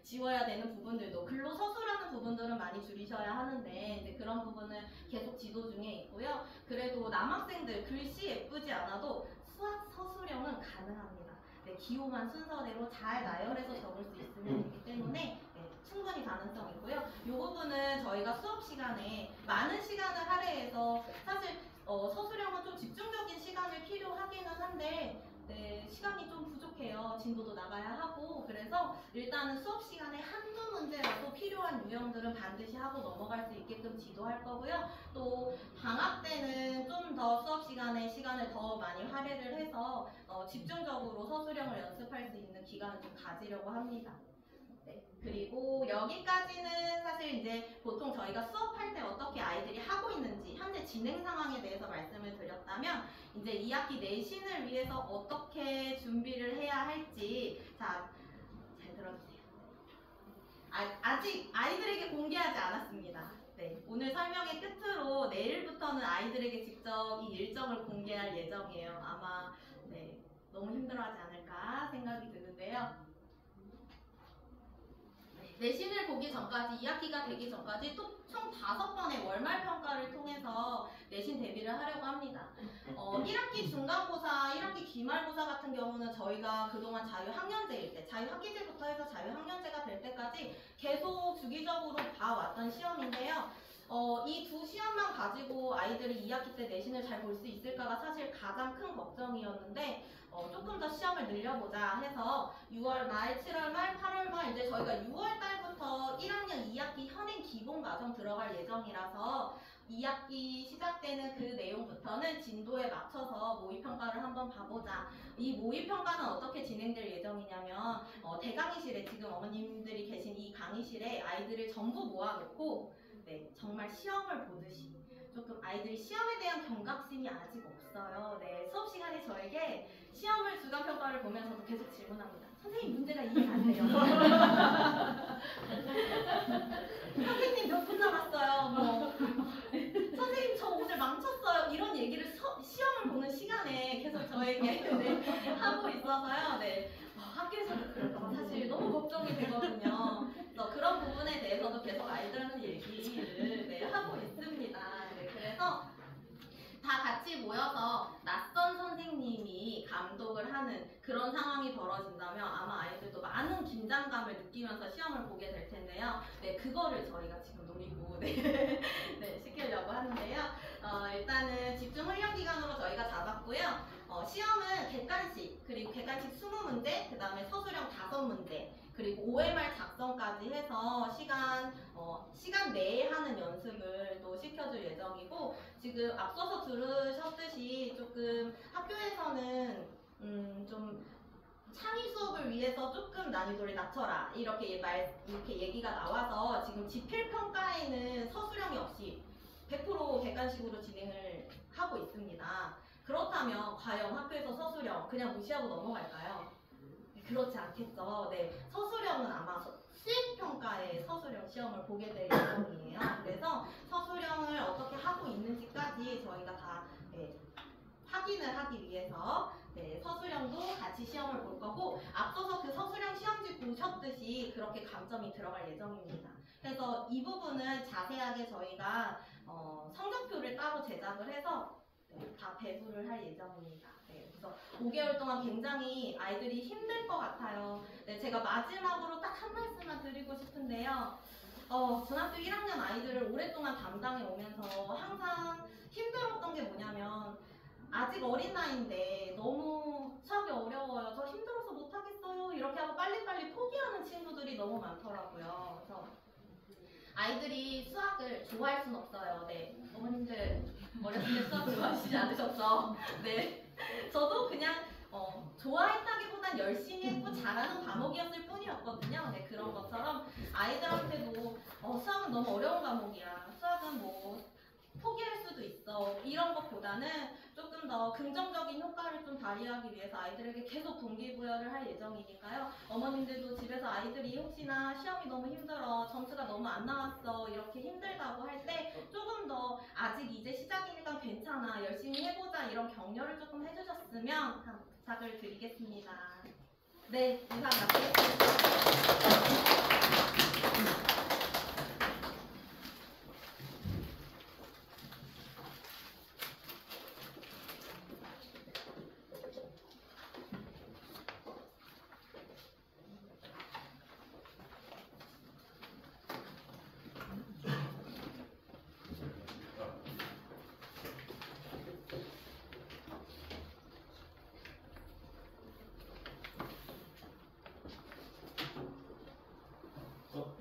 지워야 되는 부분들도 근로서술하는 부분들은 많이 줄이셔야 하는데 그런 부분은 계속 지도 중에 있고요. 그래도 남학생들 글씨 예쁘지 않아도 수학 서술형은 가능합니다. 기호만 순서대로 잘 나열해서 적을 수 있으면 되기 때문에 충분히 가능성 있고요. 이 부분은 저희가 수업 시간에 많은 시간을 할애해서 사실 서술형은 좀 집중적인 시간이 필요하기는 한데 시간이 좀 부족해요. 진도도 나가야 하고 그래서 일단은 수업 시간에 한두 문제라도 필요한 유형들은 반드시 하고 넘어갈 수 있게끔 지도할 거고요. 또 방학 때는 좀 더 수업 시간에 시간을 더 많이 할애를 해서 집중적으로 서술형을 연습할 수 있는 기간을 좀 가지려고 합니다. 그리고 여기까지는 사실 이제 보통 저희가 수업할 때 어떻게 아이들이 하고 있는지 현재 진행 상황에 대해서 말씀을 드렸다면 이제 2학기 내신을 위해서 어떻게 준비를 해야 할지 잘 들어주세요. 아직 아이들에게 공개하지 않았습니다. 오늘 설명의 끝으로 내일부터는 아이들에게 직접 이 일정을 공개할 예정이에요. 아마 너무 힘들어하지 않을까 생각이 드는데요. 내신을 보기 전까지 2학기가 되기 전까지 또 총 5번의 월말 평가를 통해서 내신 대비를 하려고 합니다. 1학기 중간고사, 1학기 기말고사 같은 경우는 저희가 그동안 자유학년제일 때, 자유학기제부터 해서 자유학년제가 될 때까지 계속 주기적으로 봐왔던 시험인데요. 이 두 시험만 가지고 아이들이 2학기 때 내신을 잘 볼 수 있을까가 사실 가장 큰 걱정이었는데 조금 더 시험을 늘려보자 해서 6월 말, 7월 말, 8월 말 이제 저희가 6월 달부터 1학년 2학기 현행 기본 과정 들어갈 예정이라서 2학기 시작되는 그 내용부터는 진도에 맞춰서 모의평가를 한번 봐보자. 이 모의평가는 어떻게 진행될 예정이냐면 대강의실에 지금 어머님들이 계신 이 강의실에 아이들을 전부 모아놓고 정말 시험을 보듯이 조금 아이들이 시험에 대한 경각심이 아직 없어요. 수업 시간에 저에게 시험을 주간평가를 보면서도 계속 질문합니다. 선생님 문제가 이해가 안 돼요. 선생님 몇 분 남았어요. 선생님 저 오늘 망쳤어요. 이런 얘기를 시험을 보는 시간에 계속 저에게 하고 있어서요. 학교에서도 그럴까봐 사실 너무 걱정이 되거든요. 그래서 그런 부분에 대해서도 계속 아이들한테 얘기를 하고 있습니다. 그래서 다 같이 모여서 낯선 선생님이 감독을 하는 그런 상황이 벌어진다면 아마 아이들도 많은 긴장감을 느끼면서 시험을 보게 될 텐데요. 그거를 저희가 지금 노리고 시키려고 하는데요. 일단은 집중 훈련 기간으로 저희가 잡았고요. 시험은 객관식, 그리고 객관식 20문제, 그 다음에 서술형 5문제, 그리고 OMR 작성까지 해서 시간 내에 하는 연습을 또 시켜줄 예정이고, 지금 앞서서 들으셨듯이 조금 학교에서는 좀 창의 수업을 위해서 조금 난이도를 낮춰라 이렇게 얘기가 나와서 지금 지필평가에는 서술형 100% 객관식으로 진행을 하고 있습니다. 그렇다면 과연 학교에서 서술형 그냥 무시하고 넘어갈까요? 그렇지 않겠죠. 네, 서술형은 아마 수행평가에 서술형 시험을 보게 될 예정이에요. 그래서 서술형을 어떻게 하고 있는지까지 저희가 다 확인을 하기 위해서 서술형도 같이 시험을 볼 거고, 앞서서 그 서술형 시험지 보셨듯이 그렇게 감점이 들어갈 예정입니다. 그래서 이 부분은 자세하게 저희가 성적표를 따로 제작을 해서 다 배부를 할 예정입니다. 그래서 5개월 동안 굉장히 아이들이 힘들 것 같아요. 제가 마지막으로 딱 한 말씀만 드리고 싶은데요. 중학교 1학년 아이들을 오랫동안 담당해 오면서 항상 힘들었던 게 뭐냐면, 아직 어린 나이인데 너무 수학이 어려워요. 저 힘들어서 못하겠어요. 이렇게 하고 빨리빨리 포기하는 친구들이 너무 많더라고요. 그래서 아이들이 수학을 좋아할 순 없어요. 네, 어머님들 어렸을 때 수학 좋아하시지 않으셨죠? 네, 저도 그냥 좋아했다기보단 열심히 했고 잘하는 과목이었을 뿐이었거든요. 네, 그런 것처럼 아이들한테도 수학은 너무 어려운 과목이야. 수학은 뭐 포기할 수도 있어. 이런 것보다는 조금 더 긍정적인 효과를 좀 발휘하기 위해서 아이들에게 계속 동기부여를 할 예정이니까요. 어머님들도 집에서 아이들이 혹시나 시험이 너무 힘들어, 점수가 너무 안 나왔어, 이렇게 힘들다고 할 때 조금 더 아직 이제 시작이니까 괜찮아, 열심히 해보자, 이런 격려를 조금 해주셨으면 부탁을 드리겠습니다. 네, 이상 마치겠습니다.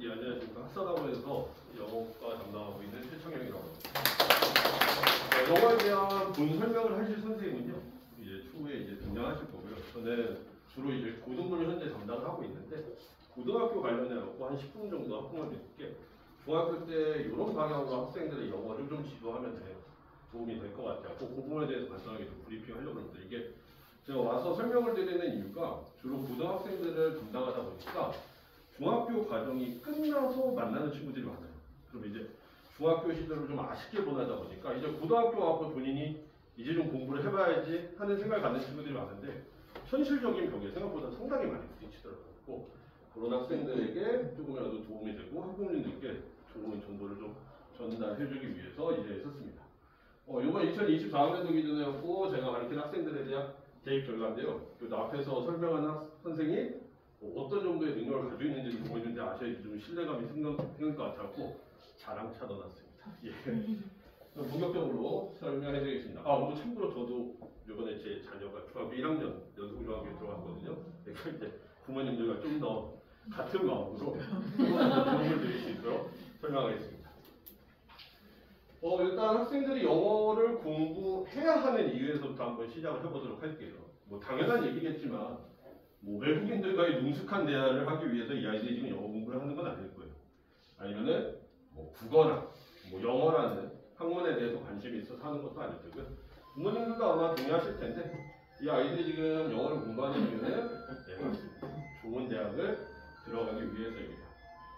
예, 안녕하십니까. 학사학원에서 영어과 담당하고 있는 최창영이라고 합니다. 영어에 대한 본 설명을 하실 선생님은요, 이제 추후에 이제 등장하실 거고요. 저는 주로 이제 고등부를 현재 담당을 하고 있는데, 고등학교 관련해서 한 10분 정도 학부모 드릴게, 중학교 때 이런 방향으로 학생들의 영어를 좀 지도하면 도움이 될 것 같아요. 그 부분에 대해서 간단하게 좀 브리핑 하려고 합니다. 이게 제가 와서 설명을 드리는 이유가 주로 고등학생들을 담당하다 보니까 중학교 과정이 끝나서 만나는 친구들이 많아요. 그럼 이제 중학교 시절을 좀 아쉽게 보내다 보니까 이제 고등학교 와서 본인이 이제 좀 공부를 해봐야지 하는 생각을 갖는 친구들이 많은데, 현실적인 벽에 생각보다 상당히 많이 부딪히더라고요. 그런 학생들에게 조금이라도 도움이 되고 학부모님들께 좋은 정보를 좀 전달해주기 위해서 이제 썼습니다. 이번 2024학년도 기준이었고 제가 가르친 학생들에 대한 대입 결과인데요. 앞에서 설명한 선생이 어떤 정도의 능력을 가지고 있는지 보이는데 아셔야지 좀 신뢰감이 생길 것 같았고 자랑차 넣어놨습니다. 예. 본격적으로 설명해드리겠습니다. 그리고 참고로 저도 이번에 제 자녀가 중학교 1학년 연속중학교에 들어갔거든요. 그러니까 이제 부모님들과 좀 더 같은 마음으로 도움을 드릴 수 있도록 설명하겠습니다. 일단 학생들이 영어를 공부해야 하는 이유에서부터 한번 시작을 해보도록 할게요. 뭐 당연한 얘기겠지만 외국인들과의 능숙한 대화를 하기 위해서 이 아이들이 지금 영어 공부를 하는 건 아닐 거예요. 아니면은 국어나 영어라는 학문에 대해서 관심이 있어서 하는 것도 아닐 거고요. 부모님들도 아마 동의하실 텐데 이 아이들이 지금 영어를 공부하는 이유는 좋은 대학을 들어가기 위해서입니다.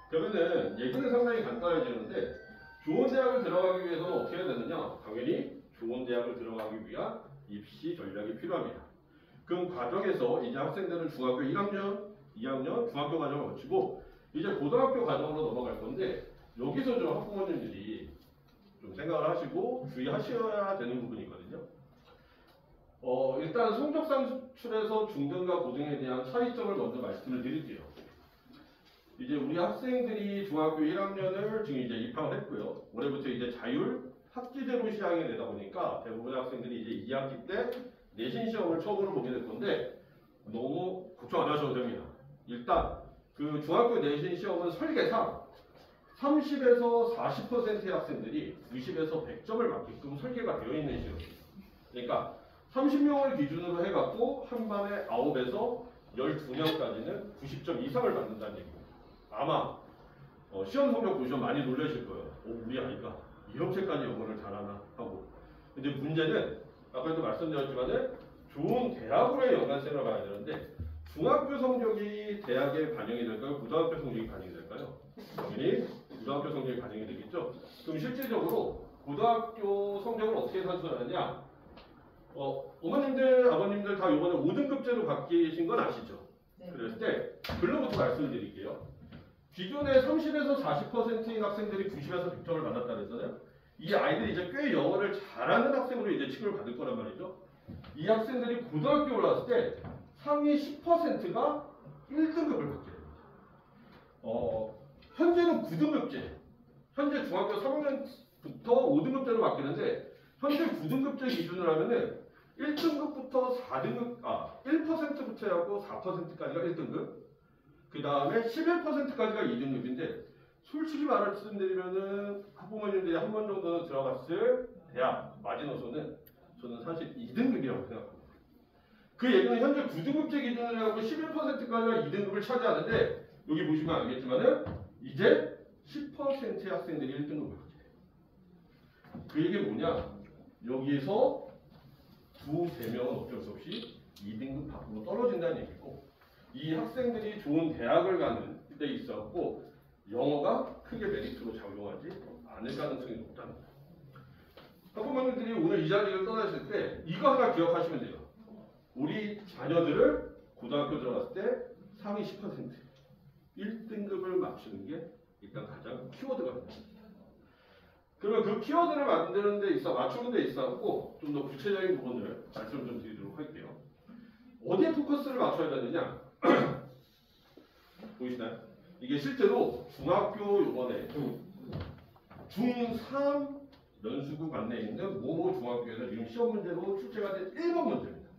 그러면은 얘기는 상당히 간단해지는데, 좋은 대학을 들어가기 위해서는 어떻게 해야 되느냐? 당연히 좋은 대학을 들어가기 위한 입시 전략이 필요합니다. 그 과정에서 이제 학생들은 중학교 1학년, 2학년, 중학교 과정을 거치고 이제 고등학교 과정으로 넘어갈 건데, 여기서 좀 학부모님들이 좀 생각을 하시고 주의하셔야 되는 부분이 있거든요. 일단 성적 산출에서 중등과 고등에 대한 차이점을 먼저 말씀을 드릴게요. 이제 우리 학생들이 중학교 1학년을 지금 이제 입학을 했고요. 올해부터 이제 자율 학기제로 시행이 되다 보니까 대부분의 학생들이 이제 2학기 때 내신 시험을 처음으로 보게 될 건데, 너무 걱정 안 하셔도 됩니다. 일단 그 중학교 내신 시험은 설계상 30에서 40%의 학생들이 90에서 100점을 맞게끔 설계가 되어 있는 시험이에요. 그러니까 30명을 기준으로 해갖고 한 반에 9에서 12명까지는 90점 이상을 받는다는 얘기입니다. 아마 시험 성적 보시면 많이 놀라실 거예요. 우리 아이가 이렇게까지 영어를 잘하나 하고. 근데 문제는 아까도 말씀드렸지만은 좋은 대학으로의 연관성을 봐야 되는데 중학교 성적이 대학에 반영이 될까요? 고등학교 성적이 반영이 될까요? 당연히 고등학교 성적이 반영이 되겠죠. 그럼 실질적으로 고등학교 성적을 어떻게 산출하느냐? 어머님들, 아버님들 다 이번에 5등급제로 바뀌신 건 아시죠? 네. 그랬을 때 글로부터 말씀을 드릴게요. 기존에 30에서 40%인 학생들이 90에서 100점을 받았다 그랬잖아요. 이 아이들이 이제 꽤 영어를 잘하는 학생으로 이제 취급을 받을 거란 말이죠. 이 학생들이 고등학교 올라왔을 때 상위 10%가 1등급을 받게 됩니다. 현재는 9등급제, 현재 중학교 3학년부터 5등급제로 바뀌는데 현재 9등급제 기준으로 하면은 1등급부터 4등급, 1%부터 해갖고 4%까지가 1등급, 그 다음에 11%까지가 2등급인데 솔직히 말씀드리면은 학부모님들이 한 번 정도는 들어갔을 대학 마지노선은 저는 사실 2등급이라고 생각합니다. 그 얘기는 현재 9등급제 기준으로 해갖고 11%까지가 2등급을 차지하는데 여기 보시면 알겠지만은 이제 10%의 학생들이 1등급을 하게 돼요. 그 얘기 뭐냐? 여기에서 두세 명은 어쩔 수 없이 2등급 밖으로 떨어진다는 얘기고 이 학생들이 좋은 대학을 가는 데 있어갖고 영어가 크게 메리트로 작용하지 않을 가능성이 높다는 거예요. 학부모님들이 오늘 이 자리를 떠나실 때 이거 하나 기억하시면 돼요. 우리 자녀들을 고등학교 들어갔을 때 상위 10% 1등급을 맞추는 게 일단 가장 키워드가 됩니다. 그러면 그 키워드를 만드는 데 있어 맞추는 데 있어갖고 좀 더 구체적인 부분을 말씀을 좀 드리도록 할게요. 어디에 포커스를 맞춰야 되느냐? 보이시나요? 이게 실제로 중학교 요번에 중3 연수구 관내에 있는 모모 중학교에서 지금 시험 문제로 출제가 된 1번 문제입니다.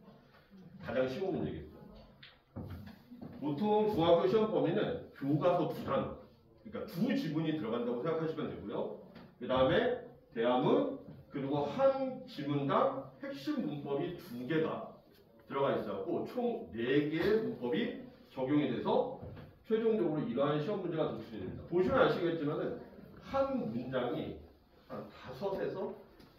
가장 쉬운 문제겠죠. 보통 중학교 시험 범위는 교과서 두 단어, 그러니까 두 지문이 들어간다고 생각하시면 되고요. 그 다음에 대화문 그리고 한 지문당 핵심 문법이 2개가 들어가 있어갖고 총 4개의 문법이 적용이 돼서 최종적으로 이러한 시험 문제가 도출이 됩니다. 보시면 아시겠지만은 한 문장이 한 5에서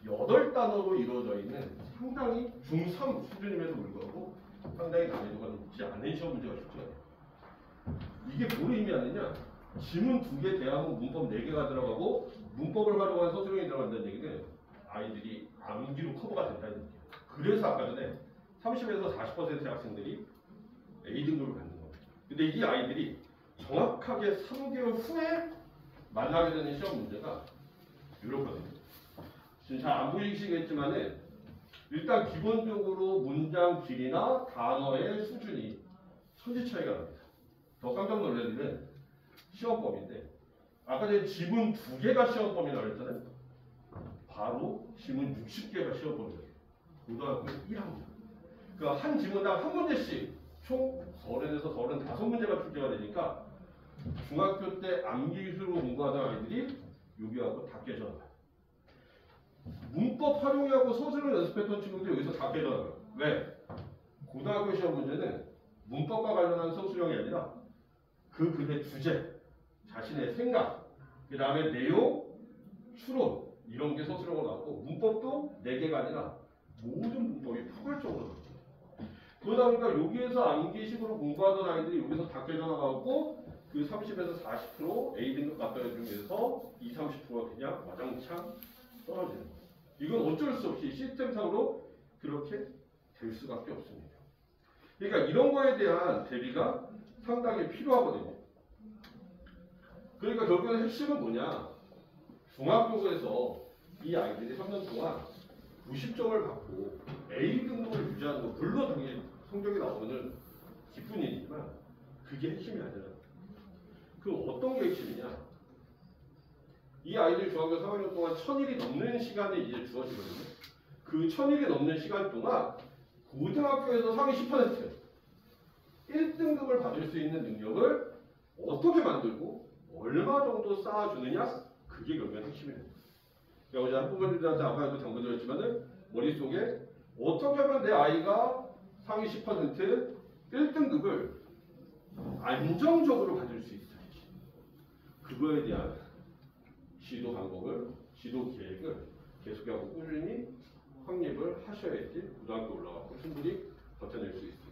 8단어로 이루어져 있는 상당히 중3 수준임에도 불구하고 상당히 난이도가 높지 않은 시험 문제가 출제가 돼요. 이게 뭘 의미하느냐? 지문 2개, 대화문 문법 4개가 들어가고 문법을 활용한 서술형이 들어간다는 얘기는 아이들이 암기로 커버가 된다는 얘기예요. 그래서 아까 전에 30에서 40%의 학생들이 A등급을 받는 겁니다. 근데 이 아이들이 정확하게 3개월 후에 만나게 되는 시험 문제가 이렇거든요. 지금 잘 안 보이시겠지만은 일단 기본적으로 문장 길이나 단어의 수준이 천지 차이가 납니다. 더 깜짝 놀랄 일은 시험법인데 아까 전에 지문 2개가 시험법이라고 했잖아요. 바로 지문 60개가 시험법이에요. 고등학교 1학년. 그러니까 한 지문당 한 문제씩 총 30에서 35문제가 출제가 되니까 중학교 때 암기술로 공부하던 아이들이 여기하고 다 깨져나가요. 문법 활용하고 서술을 연습했던 친구들이 여기서 다 깨져나가요. 왜? 고등학교 시험 문제는 문법과 관련한 서술형이 아니라 그 글의 주제, 자신의 생각, 그 다음에 내용, 추론 이런 게 서술형으로 나오고 문법도 4개가 아니라 모든 문법이 포괄적으로 나옵니다. 그러다 보니까 여기에서 암기식으로 공부하던 아이들이 여기서 다 깨져나가고 그 30에서 40% A등급 맞다는 중에서 20, 30%가 그냥 와장창 떨어지는 거예요. 이건 어쩔 수 없이 시스템상으로 그렇게 될 수밖에 없습니다. 그러니까 이런 거에 대한 대비가 상당히 필요하거든요. 그러니까 결국은 핵심은 뭐냐? 중학교에서 이 아이들이 3년 동안 90점을 받고 A등급을 유지하는 거 물론 당연히 성적이 나오면 기쁜 일이지만 그게 핵심이 아니라 그럼 어떤 게 핵심이냐? 이 아이들이 중학교 3학년 동안 1000일이 넘는 시간이 이제 주어지거든요. 그 1000일이 넘는 시간 동안 고등학교에서 상위 10% 1등급을 받을 수 있는 능력을 어떻게 만들고 얼마 정도 쌓아주느냐? 그게 결국엔 핵심입니다. 그러니까 어제 학부모님들한테 아까도 당부드렸지만은 머릿속에 어떻게 하면 내 아이가 상위 10% 1등급을 안정적으로 받을 수 있을지 그거에 대한 시도 방법을 지도 계획을 계속하고 꾸준히 확립을 하셔야지 고등학교 올라가고 충분히 버텨낼 수 있습니다.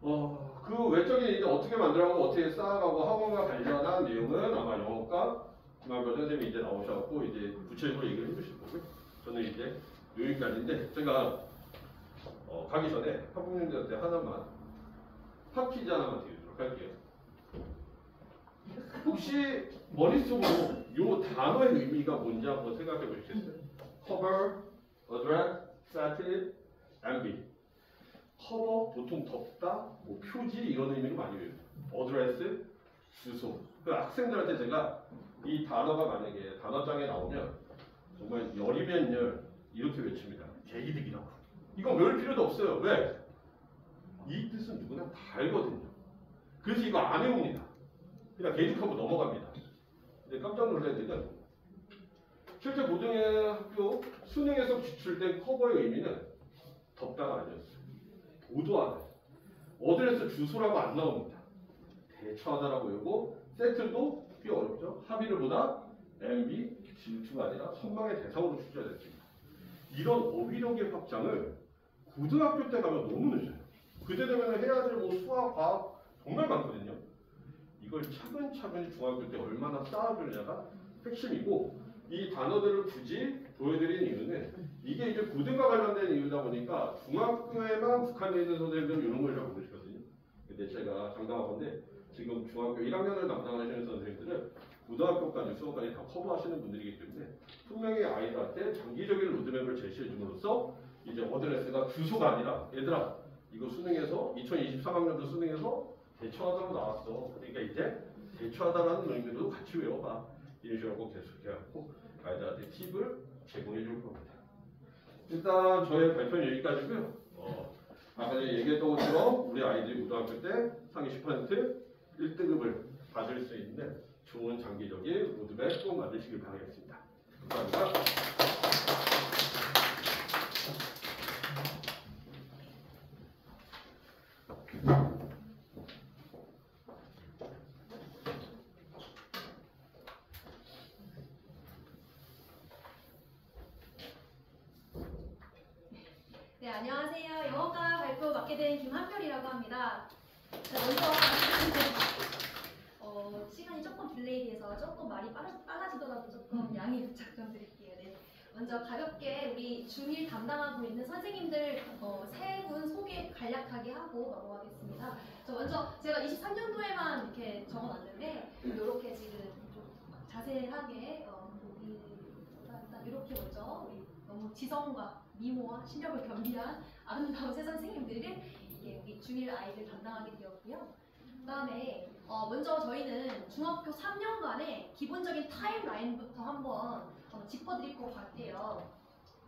그 외적인 이제 어떻게 만들어가고 어떻게 쌓아가고 학원과 관련한 내용은 아마 영어과 중학교 선생님이 이제 나오셔갖고 이제 구체적으로 얘기를 해주실 거고요. 저는 이제 여기까지인데 제가 가기 전에 학부모님들한테 하나만 팟퀴즈 하나만 드리도록 할게요. 혹시 머릿속으로 이 단어의 의미가 뭔지 한번 생각해 보시겠어요? cover, address, settle, envy. 커버, 보통 덮다, 뭐 표지 이런 의미로 많이 외워요. 어드레스, 주소. 그 학생들한테 제가 이 단어가 만약에 단어장에 나오면 정말 열이면 열 이렇게 외칩니다. 개이득이라고. 이건 외울 필요도 없어요. 왜? 이 뜻은 누구나 다 알거든요. 그래서 이거 안 외웁니다. 그냥 개이득하고 넘어갑니다. 근데 깜짝 놀랄 때는 실제 고등학교 수능에서 기출된 커버의 의미는 덮다가 아니었어요. 보도하다. 어드레스 주소라고 안 나옵니다. 대처하다라고 외우고 세틀도 꽤 어렵죠. 합의를 보다 MB, 질투가 아니라 선망의 대상으로 추져야 됐습니다. 이런 어휘력의 확장을 고등학교 때 가면 너무 늦어요. 그때 되면 해야 될 뭐 수학, 과학 정말 많거든요. 이걸 차근차근히 중학교 때 얼마나 쌓아주느냐가 핵심이고 이 단어들을 굳이 보여드린 이유는 이게 이제 고등과 관련된 이유다 보니까 중학교에만 국한되어 있는 선생님들은 이런 걸 잘 모르시거든요. 근데 제가 장담하건데 지금 중학교 1학년을 담당하시는 선생님들은 고등학교까지 수업까지 다 커버하시는 분들이기 때문에 분명히 아이들한테 장기적인 로드맵을 제시해 줌으로써 이제 어드레스가 주소가 아니라 얘들아 이거 수능에서 2023학년도 수능에서 대처하다로 나왔어. 그러니까 이제 대처하다라는 의미로 같이 외워봐. 이런 식으로 계속해갖고 아이들한테 팁을 제공해 줄 겁니다. 일단 저의 발표는 여기까지고요. 아까 전에 얘기했던 것처럼 우리 아이들이 고등학교 때 상위 10% 1등급을 받을 수 있는 좋은 장기적인 로드맵 꼭 만드시길 바라겠습니다. 감사합니다. 네, 안녕하세요. 영어과 발표 맡게 된 김한별이라고 합니다. 자, 먼저 시간이 조금 딜레이돼서 조금 말이 빨라지더라도 조금 양해 부탁드릴게요. 네. 먼저 가볍게 우리 중1 담당하고 있는 선생님들 세 분 소개 간략하게 하고 넘어가겠습니다. 먼저 제가 23년도에만 이렇게 적어놨는데 이렇게 지금 좀 자세하게 일단 이렇게 먼저 우리 너무 지성과 미모와 실력을 겸비한 아름다운 세 선생님들을 이게 우리 중1 아이들 담당하게 되었고요. 그 다음에 먼저 저희는 중학교 3년간의 기본적인 타임라인부터 한번 짚어드릴 것 같아요.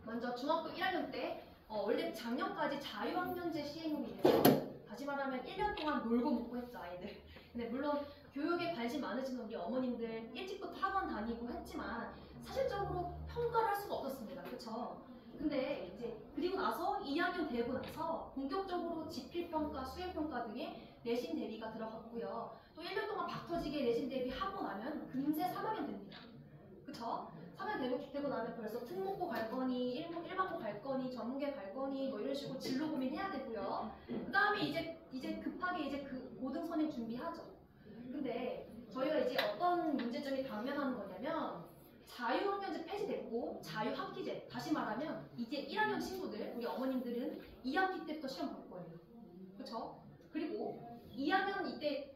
먼저 중학교 1학년 때 원래 작년까지 자유학년제 시행으로 인해서 다시 말하면 1년 동안 놀고 먹고 했죠 아이들. 근데 물론 교육에 관심 많으신 우리 어머님들 일찍부터 학원 다니고 했지만 사실적으로 평가를 할 수가 없었습니다. 그렇죠? 근데 이제 그리고 나서 2학년 되고 나서 본격적으로 지필평가, 수행평가 등의 내신 대비가 들어갔고요. 또 1년 동안 박터지게 내신 대비하고 나면 금세 3학년 됩니다. 그쵸? 3학년 되고 나면 벌써 특목고 갈 거니, 일반고 갈 거니, 전문계 갈 거니 뭐 이런 식으로 진로 고민해야 되고요. 그 다음에 이제 급하게 이제 그 고등선행 준비하죠. 근데 저희가 이제 어떤 문제점이 당면하는 거냐면 자유학년제 폐지됐고 자유학기제, 다시 말하면 이제 1학년 친구들, 우리 어머님들은 2학기 때부터 시험 볼 거예요. 그쵸? 그리고 2학년 이때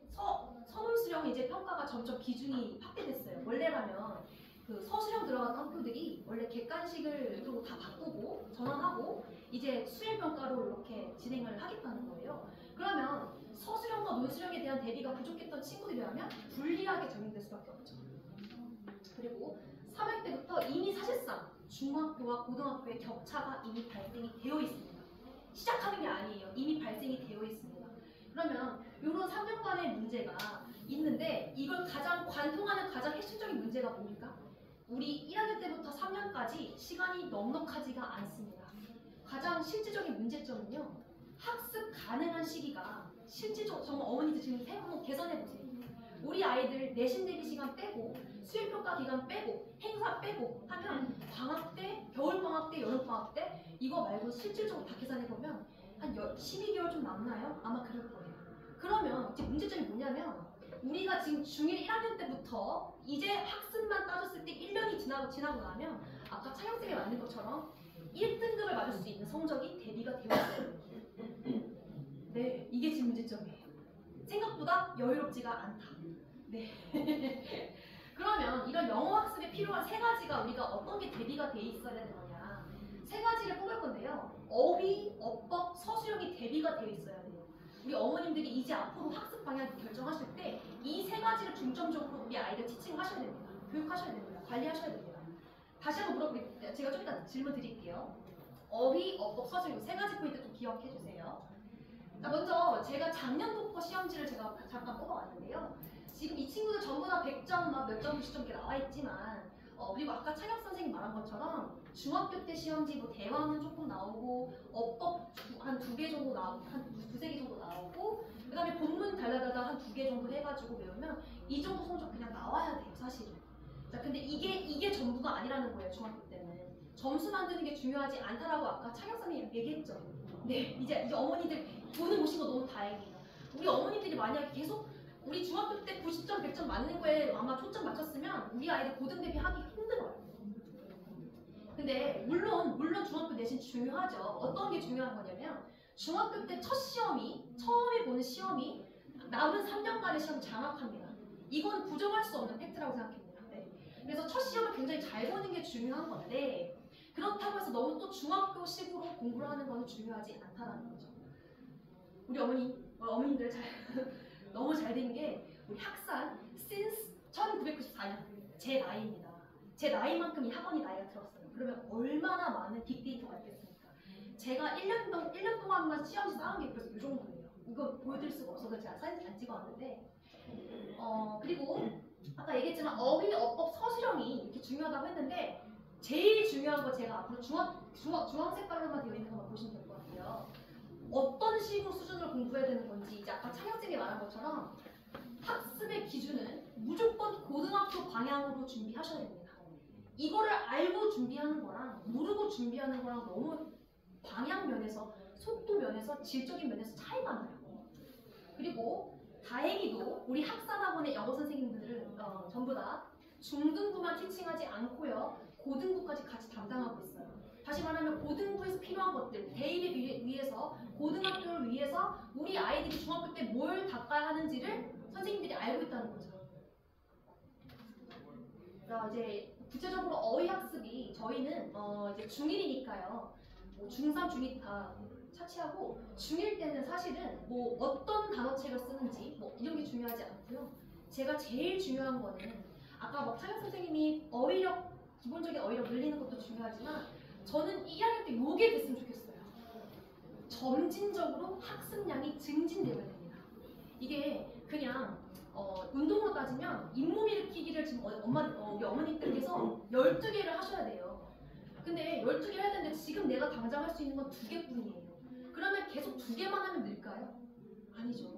서문수령 이제 평가가 점점 비중이 확대됐어요. 원래라면 그 서수령 들어간 학교들이 원래 객관식을 그리고 다 바꾸고 전환하고 이제 수행평가로 이렇게 진행을 하겠다는 거예요. 그러면 서수령과 논수령에 대한 대비가 부족했던 친구들이라면 불리하게 적용될 수밖에 없죠. 그리고 3학년 때부터 이미 사실상 중학교와 고등학교의 격차가 이미 발생이 되어 있습니다. 시작하는 게 아니에요. 이미 발생이 되어 있습니다. 그러면 이런 3년간의 문제가 있는데 이걸 가장 관통하는 가장 핵심적인 문제가 뭡니까? 우리 1학년 때부터 3년까지 시간이 넉넉하지가 않습니다. 가장 실질적인 문제점은요. 학습 가능한 시기가 실질적으로 정말 어머니들 지금 한번 계산해보세요. 우리 아이들 내신 대비 시간 빼고 수행평가 평가 기간 빼고 행사 빼고 하면 방학 때, 겨울 방학 때, 여름 방학 때 이거 말고 실질적으로 다 계산해 보면 한 12개월 좀 남나요? 아마 그럴 거예요. 그러면 이제 문제점이 뭐냐면 우리가 지금 중1 1학년 때부터 이제 학습만 따졌을 때 1년이 지나고 나면 아까 차영쌤이 만든 것처럼 1등급을 맞을 수 있는 성적이 대비가 되어 있어요. 네, 이게 지금 문제점이에요. 생각보다 여유롭지가 않다. 네. 그러면 이런 영어 학습에 필요한 세 가지가 우리가 어떤 게 대비가 돼 있어야 되는 거냐. 세 가지를 뽑을 건데요. 어휘, 어법, 서술형이 대비가 되어 있어야 돼요. 우리 어머님들이 이제 앞으로 학습 방향 결정하실 때 이 세 가지를 중점적으로 우리 아이들 티칭하셔야 됩니다. 교육하셔야 됩니다. 관리하셔야 됩니다. 다시 한번 물어볼게요. 제가 좀 이따 질문 드릴게요. 어휘, 어법, 서술형 세 가지 포인트 좀 기억해 주세요. 자, 먼저 제가 작년 독서 시험지를 제가 잠깐 뽑아왔는데요. 지금 이 친구들 전부 다 100점, 몇 점, 90점 이렇게 나와 있지만 그리고 아까 찬혁 선생님 말한 것처럼 중학교 때 시험지 뭐 대화는 조금 나오고 어법 한 2개 정도 나오고 한 두세 개 정도 나오고 그 다음에 본문 달라다다 한 2개 정도 해가지고 외우면 이 정도 성적 그냥 나와야 돼요 사실은. 자 근데 이게 전부가 아니라는 거예요. 중학교 때는 점수 만드는 게 중요하지 않다라고 아까 찬혁 선생님 얘기했죠. 네 이제 어머니들 오늘 오신 거 너무 다행이에요. 우리 어머니들이 만약에 계속 우리 중학교 때 90점, 100점 맞는 거에 아마 초점 맞췄으면 우리 아이들 고등 대비 하기 힘들어요. 근데 물론 중학교 내신 중요하죠. 어떤 게 중요한 거냐면 중학교 때 첫 시험이 처음에 보는 시험이 남은 3년간의 시험 장악합니다. 이건 부정할 수 없는 팩트라고 생각합니다. 네. 그래서 첫 시험을 굉장히 잘 보는 게 중요한 건데 그렇다고 해서 너무 또 중학교식으로 공부를 하는 거는 중요하지 않다라는 거죠. 우리 어머님들 너무 잘 된 게 우리 학산 since 1994년 제 나이입니다. 제 나이만큼 이 학원이 나이가 들었어요. 그러면 얼마나 많은 빅데이터가 있겠습니까? 제가 1년 동안만 시험지 쌓은 게 그래서 이 정도예요. 이거 보여드릴 수가 없어서 제가 사진 안 찍어왔는데 그리고 아까 얘기했지만 어휘, 어법, 서술형이 이렇게 중요하다고 했는데 제일 중요한 거 제가 앞으로 주황 색깔로만 되어 있는 것만 보시면 될 것 같아요. 어떤 식으로 수준을 공부해야 되는 건지 이제 아까 창혁쌤이 말한 것처럼 학습의 기준은 무조건 고등학교 방향으로 준비하셔야 됩니다. 이거를 알고 준비하는 거랑 모르고 준비하는 거랑 너무 방향 면에서 속도 면에서 질적인 면에서 차이가 나요. 그리고 다행히도 우리 학산학원의 영어 선생님들은 전부 다 중등부만 티칭하지 않고요 고등부까지 같이 담당하고 있어요. 다시 말하면 고등부에서 필요한 것들, 대입을 위해서 고등학교를 위해서 우리 아이들이 중학교 때 뭘 닦아야 하는지를 선생님들이 알고 있다는 거죠. 자, 이제 구체적으로 어휘 학습이 저희는 이제 중1이니까요. 뭐 중3, 중2 다 차치하고 중1 때는 사실은 뭐 어떤 단어책을 쓰는지 뭐 이런 게 중요하지 않고요. 제가 제일 중요한 거는 아까 막 창혁 선생님이 어휘력 기본적인 어휘력 늘리는 것도 중요하지만 저는 1학년 때 요게 됐으면 좋겠어요. 점진적으로 학습량이 증진되어야 됩니다. 이게 그냥 운동으로 따지면 잇몸 일으키기를 지금 우리 어머님들께서 12개를 하셔야 돼요. 근데 12개를 해야 되는데 지금 내가 당장 할 수 있는 건 2개뿐이에요. 그러면 계속 2개만 하면 늘까요? 아니죠.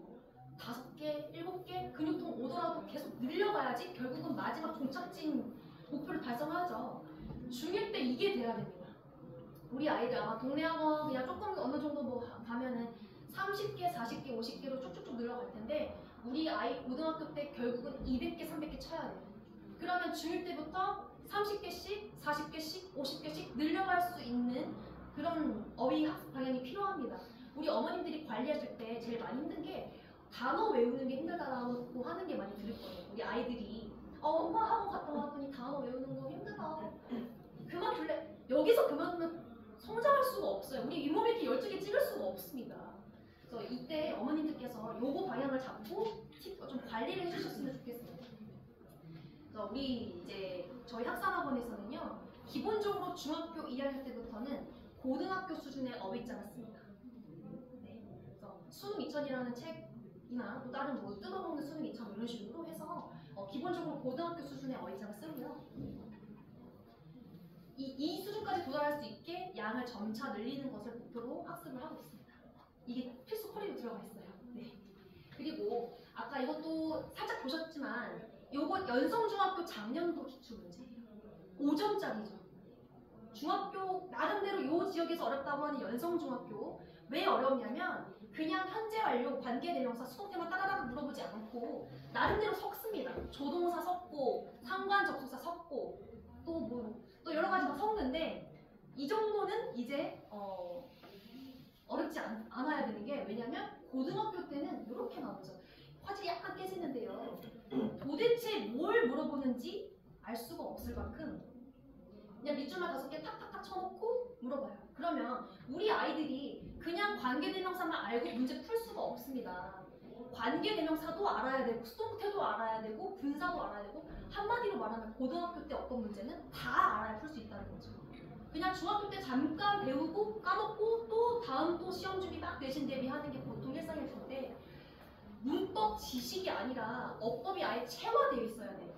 5개, 7개 근육통 오더라도 계속 늘려가야지 결국은 마지막 종착진 목표를 달성하죠. 중1 때 이게 돼야 됩니다. 우리 아이들 아마 동네 학원 그냥 조금 어느 정도 뭐 가면은 30개, 40개, 50개로 쭉쭉쭉 늘어갈 텐데 우리 아이 고등학교 때 결국은 200개, 300개 쳐야 돼요. 그러면 중1 때부터 30개씩, 40개씩, 50개씩 늘려갈 수 있는 그런 어휘 학습 방향이 필요합니다. 우리 어머님들이 관리하실 때 제일 많이 힘든 게 단어 외우는 게 힘들다라고 하는 게 많이 들을 거예요. 우리 아이들이 엄마 학원 갔다 왔더니 단어 외우는 거 힘들어. 그만둘래. 여기서 그만두면 성장할 수가 없어요. 우리 잇몸 이렇게 12개 찍을 수가 없습니다. 그래서 이때 어머님들께서 요거 방향을 잡고 좀 관리를 해주셨으면 좋겠습니다. 그래서 우리 이제 저희 학산학원에서는요 기본적으로 중학교 2학년 때부터는 고등학교 수준의 어휘장을 씁니다. 네. 그래서 수능 2000이라는 책이나 또 다른 뭐 뜯어먹는 수능 2000 이런 식으로 해서 기본적으로 고등학교 수준의 어휘장을 쓰고요. 이 수준까지 도달할 수 있게 양을 점차 늘리는 것을 목표로 학습을 하고 있습니다. 이게 필수 커리로 들어가 있어요. 네. 그리고 아까 이것도 살짝 보셨지만 요거 연성중학교 작년도 5점짜리죠. 중학교 나름대로 요 지역에서 어렵다고 하는 연성중학교 왜 어렵냐면 그냥 현재 완료 관계대명사 수동태만 따라락 물어보지 않고 나름대로 섞습니다. 조동사 섞고 상관 접속사 섞고 또 여러 가지 막 섞는데 이 정도는 이제 어렵지 않아야 되는 게 왜냐면 고등학교 때는 이렇게 나오죠. 화질이 약간 깨지는데요. 도대체 뭘 물어보는지 알 수가 없을 만큼 그냥 밑줄만 5개 탁탁탁 쳐놓고 물어봐요. 그러면 우리 아이들이 그냥 관계대명사만 알고 문제 풀 수가 없습니다. 관계대명사도 알아야 되고 수동태도 알아야 되고 분사도 알아야 되고 한마디로 말하면 고등학교 때 어떤 문제는 다 알아야 풀 수 있다는 거죠. 그냥 중학교 때 잠깐 배우고 까먹고 또 다음 또 시험 준비 딱 내신 대비하는 게 보통 일상일 텐데 문법 지식이 아니라 어법이 아예 체화되어 있어야 돼요.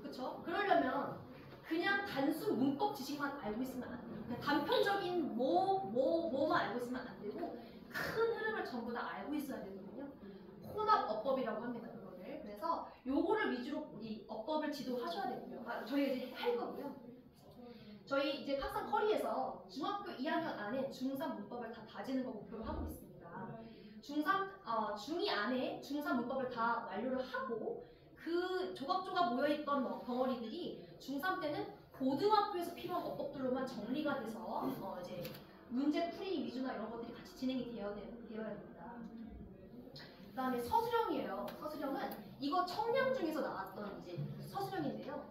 그쵸? 그러려면 그냥 단순 문법 지식만 알고 있으면 안 돼요. 그냥 단편적인 뭐만 알고 있으면 안 되고 큰 흐름을 전부 다 알고 있어야 되거든요. 혼합 어법이라고 합니다. 그거를. 그래서 요거를 위주로 이 어법을 지도하셔야 되고요. 저희 이제 할 거고요. 저희 이제 학상 커리에서 중학교 2학년 안에 중3 문법을 다 다지는 거 목표로 하고 있습니다. 중2 안에 중3 문법을 다 완료를 하고 그 조각조각 모여있던 덩어리들이 중3 때는 고등학교에서 필요한 어법들로만 정리가 돼서 이제 문제 풀이 위주나 이런 것들이 같이 진행이 되어야 됩니다. 그 다음에 서술형이에요. 서술형은 이거 청량 중에서 나왔던 이제 서술형인데요.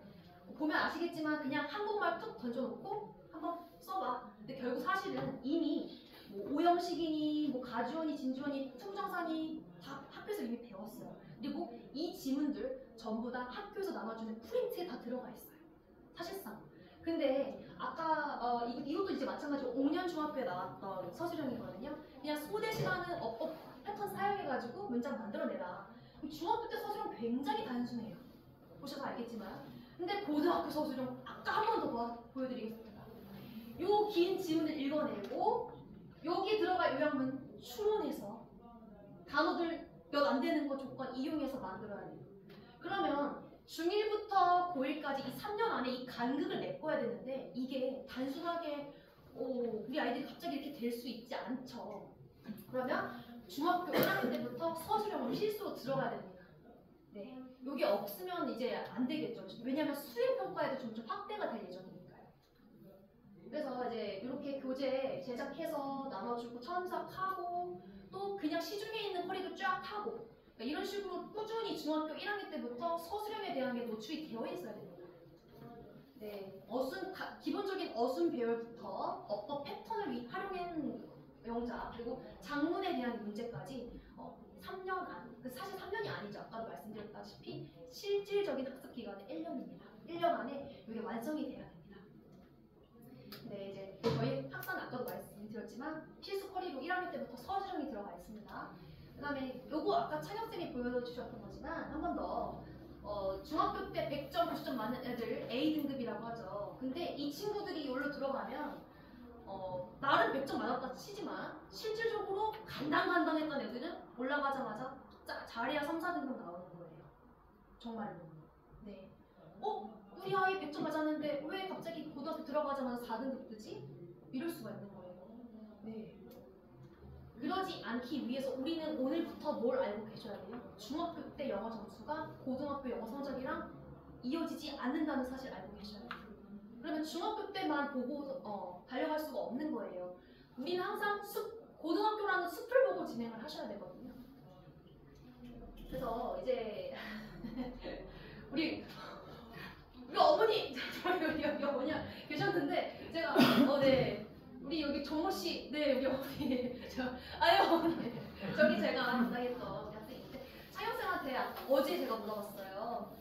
보면 아시겠지만 그냥 한국말 툭 던져놓고 한번 써봐. 근데 결국 사실은 이미 뭐 오형식이니 뭐 가주어니 진주어니 투부정사니 다 학교에서 이미 배웠어요. 그리고 이 지문들 전부 다 학교에서 나눠주는 프린트에 다 들어가 있어요. 사실상. 근데 아까 이것도 이제 마찬가지로 5년 중학교에 나왔던 서술형이거든요. 그냥 소대시라는 어법 패턴 사용해가지고 문장 만들어내라. 중학교 때 서술형 굉장히 단순해요. 보셔서 알겠지만. 근데 고등학교 서술형 아까 한 번 더 보여드리겠습니다. 요 긴 지문을 읽어내고 여기 들어갈 요약문 추론해서 단어들 몇 안 되는 거 조건 이용해서 만들어야 돼요. 그러면 중1부터 고1까지 이 3년 안에 이 간극을 메꿔야 되는데 이게 단순하게 우리 아이들이 갑자기 이렇게 될 수 있지 않죠. 그러면 중학교 1학년 때부터 서술형으로 필수로 들어가야 됩니다. 네, 여기 없으면 이제 안 되겠죠. 왜냐하면 수행평가에도 점점 확대가 될 예정이니까요. 그래서 이제 이렇게 교재 제작해서 나눠주고 첨삭하고 또 그냥 시중에 있는 커리도 쫙 하고 그러니까 이런 식으로 꾸준히 중학교 1학년 때부터 서술형에 대한 게 노출이 되어 있어야 됩니다. 네, 기본적인 어순 배열부터 어법 패턴을 활용한 명작 그리고 작문에 대한 문제까지 3년 안, 사실 3년이 아니죠. 아까도 말씀드렸다시피 실질적인 학습 기간은 1년입니다. 1년 안에 이게 완성이 돼야 됩니다. 네, 이제 저희 학산 아까도 말씀드렸지만 필수 커리로 1학년 때부터 서술형이 들어가 있습니다. 그 다음에 요거 아까 찬혁쌤이 보여주셨던 거지만 한 번 더 중학교 때 100점, 90점 맞는 애들 A등급이라고 하죠. 근데 이 친구들이 여기로 들어가면 나름 100점 맞았다 치지만 실질적으로 간당간당했던 애들은 올라가자마자 자리야 3, 4등급 나오는 거예요. 정말로. 네. 우리 아이 100점 맞았는데 왜 갑자기 고등학교 들어가자마자 4등급 뜨지? 이럴 수가 있는 거예요. 네. 그러지 않기 위해서 우리는 오늘부터 뭘 알고 계셔야 돼요? 중학교 때 영어 점수가 고등학교 영어 성적이랑 이어지지 않는다는 사실 알고 계셔야 돼요. 그러면 중학교 때만 보고 달려갈 수가 없는 거예요. 우리는 항상 고등학교라는 숲을 보고 진행을 하셔야 되거든요. 그래서 이제 우리 어머니 여기 어머니 계셨는데 제가 네 우리 여기 정모 씨 네 여기 어머니 어머니 저기 제가 담당했던 학생인데 차영쌤한테 어제 제가 물어봤어요.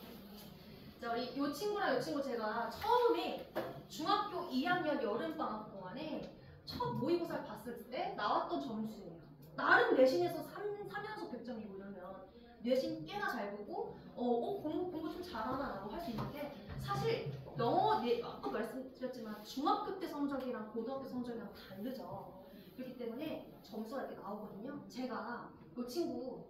자, 우리 요 친구랑 요 친구 제가 처음에 중학교 2학년 여름방학 동안에 첫 모의고사를 봤을 때 나왔던 점수예요. 나름 내신에서 3연속 100점이고 이러면 내신 꽤나 잘 보고 공부 좀 잘하나 라고 할 수 있는데 사실 영어 아까 말씀드렸지만 중학교 때 성적이랑 고등학교 성적이랑 다르죠. 그렇기 때문에 점수가 이렇게 나오거든요. 제가 요 친구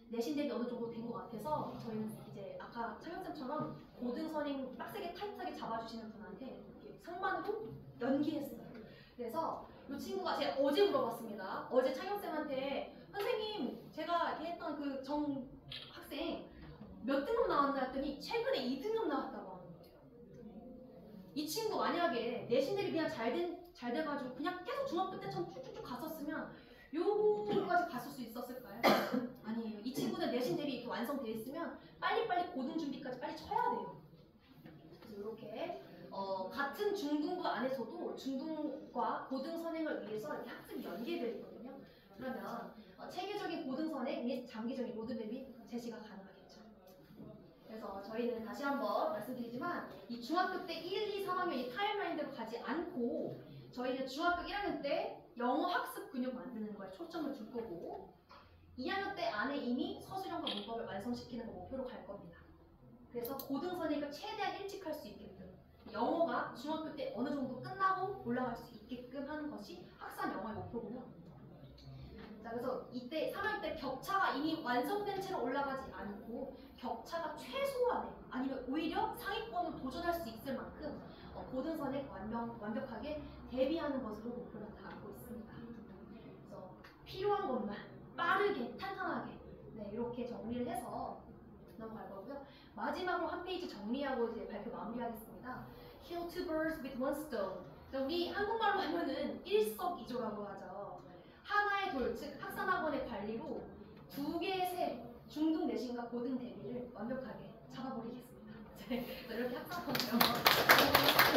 내신 대비 어느 정도 된 것 같아서 저희는 이제 아까 차경쌤처럼 고등선임 빡세게 타이트하게 잡아주시는 분한테 이렇게 상반으로 연기했어요. 그래서 이 친구가 제가 어제 물어봤습니다. 어제 차경쌤한테 선생님 제가 이렇게 했던 그 정 학생 몇 등급 나왔나 했더니 최근에 2등급 나왔다고 하는 거예요. 이 친구 만약에 내신 대비 그냥 잘 돼가지고 그냥 계속 중학교 때처럼 쭉쭉쭉 갔었으면 요거까지 갔을 수 있었을까요? 아니에요. 이 친구는 내신 대비 이렇게 완성돼 있으면 빨리빨리 고등 준비까지 빨리 쳐야 돼요. 그래서 이렇게 같은 중등부 안에서도 중등과 고등 선행을 위해서 이렇게 학습이 연계되어 있거든요. 그러면 체계적인 고등 선행 및 장기적인 로드맵이 제시가 가능하겠죠. 그래서 저희는 다시 한번 말씀드리지만 이 중학교 때 1, 2, 3학년 이 타임라인대로 가지 않고 저희는 중학교 1학년 때 영어 학습 근육 만드는 거에 초점을 줄 거고 2학년 때 안에 이미 서술형과 문법을 완성시키는 거 목표로 갈 겁니다. 그래서 고등 선행을 최대한 일찍 할 수 있게끔 영어가 중학교 때 어느 정도 끝나고 올라갈 수 있게끔 하는 것이 학산 영어의 목표고요. 자, 그래서 이때 3학년 때 격차가 이미 완성된 채로 올라가지 않고 격차가 최소화돼 아니면 오히려 상위권으로 도전할 수 있을 만큼 고등선에 완벽하게 대비하는 것으로 목표를 담고 있습니다. 그래서 필요한 것만 빠르게 탄탄하게 이렇게 정리를 해서 넘어갈 거고요. 마지막으로 한 페이지 정리하고 이제 발표 마무리하겠습니다. Kill two birds with one stone. 우리 한국말로 하면은 일석이조라고 하죠. 하나의 돌, 즉 학산학원의 관리로 2개의 새 중등 내신과 고등 대비를 완벽하게 잡아버리겠습니다. 이렇게 학산학원이요.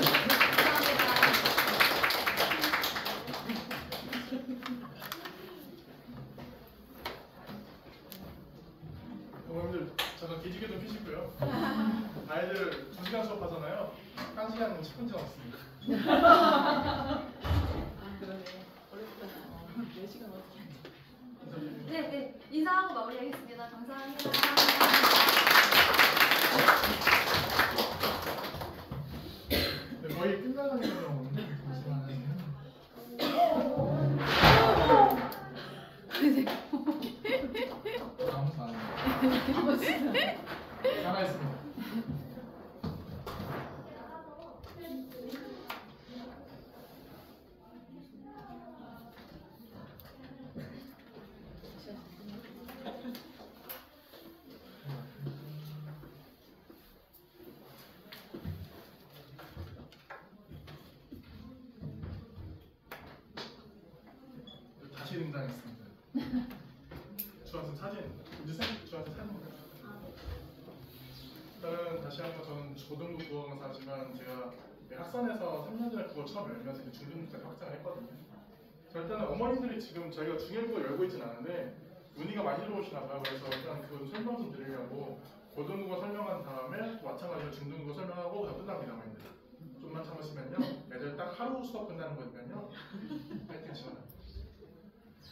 어머님들 잠깐 기지개 좀 피시고요. 아이들 2시간 수업하잖아요. 1시간 10분 지났습니다. 그러네. 어렵구나. 4시간 어떻게 하지? 네, 인사하고 마무리하겠습니다. 감사합니다. 네, 거의 끝나가네요. 아무도 안 해요. 살아있습니다. 다시 등장했습니다. 주한선 사진, 주한선 사진입니다. 일단은 다시 한번 저는 고등부 국어 강사지만 제가 학산에서 3년 전에 국어 처음 열면서 이제 중등부까지 확장을 했거든요. 자, 일단은 어머님들이 지금 저희가 중일국어 열고 있진 않은데 문의가 많이 들어오시나 봐요. 그래서 일단 그거 설명 좀 드리려고 고등국어 설명한 다음에 또 마찬가지로 중등국어 설명하고 그냥 끝납니다. 어머님들. 좀만 참으시면요. 애들 딱 하루 수업 끝나는 거니까요. 파이팅 하시면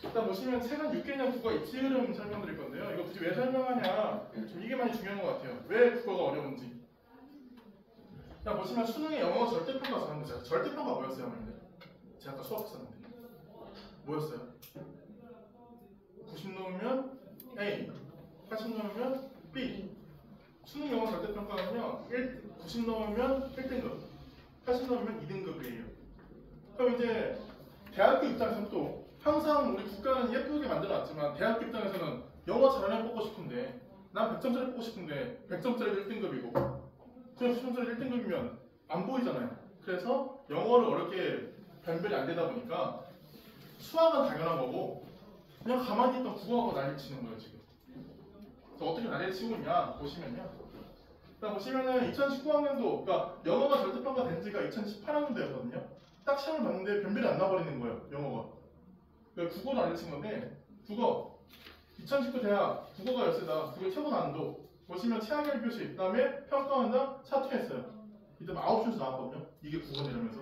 일단 보시면 최근 6개년 국어 입시 흐름 설명드릴 건데요. 이거 굳이 왜 설명하냐? 좀 이게 많이 중요한 것 같아요. 왜 국어가 어려운지. 일단 보시면 수능에 영어 절대평가 썼는데 절대평가 뭐였어요, 어머님들? 제가 아까 수업 썼는데 뭐였어요? 90 넘으면 A, 80 넘으면 B. 수능 영어 절대평가는요 90 넘으면 1등급, 80 넘으면 2등급이에요. 그럼 이제 대학교 입장에서는 또 항상 우리 국가는 예쁘게 만들어놨지만 대학교 입장에서는 영어 잘하는 애 뽑고 싶은데 난 100점짜리 뽑고 싶은데 100점짜리 1등급이고 그냥 90점짜리 1등급이면 안 보이잖아요. 그래서 영어를 어렵게 변별이 안 되다 보니까 수학은 당연한 거고 그냥 가만히 있던 국어하고 난리 치는 거예요 지금. 그래서 어떻게 난리 치고 있냐 보시면요. 일단 보시면은 2019학년도 그러니까 영어가 절대평가 된 지가 2018학년도였거든요. 딱 시험을 봤는데 변별이 안 나버리는 거예요 영어가. 국어를 알려친 건데 국어 2019 대학 국어가 열세다. 국어 최고 난도 보시면 최악의 표시 그다음에 평가원장 사퇴했어요. 이때 9시에서 나왔거든요. 이게 국어내라면서.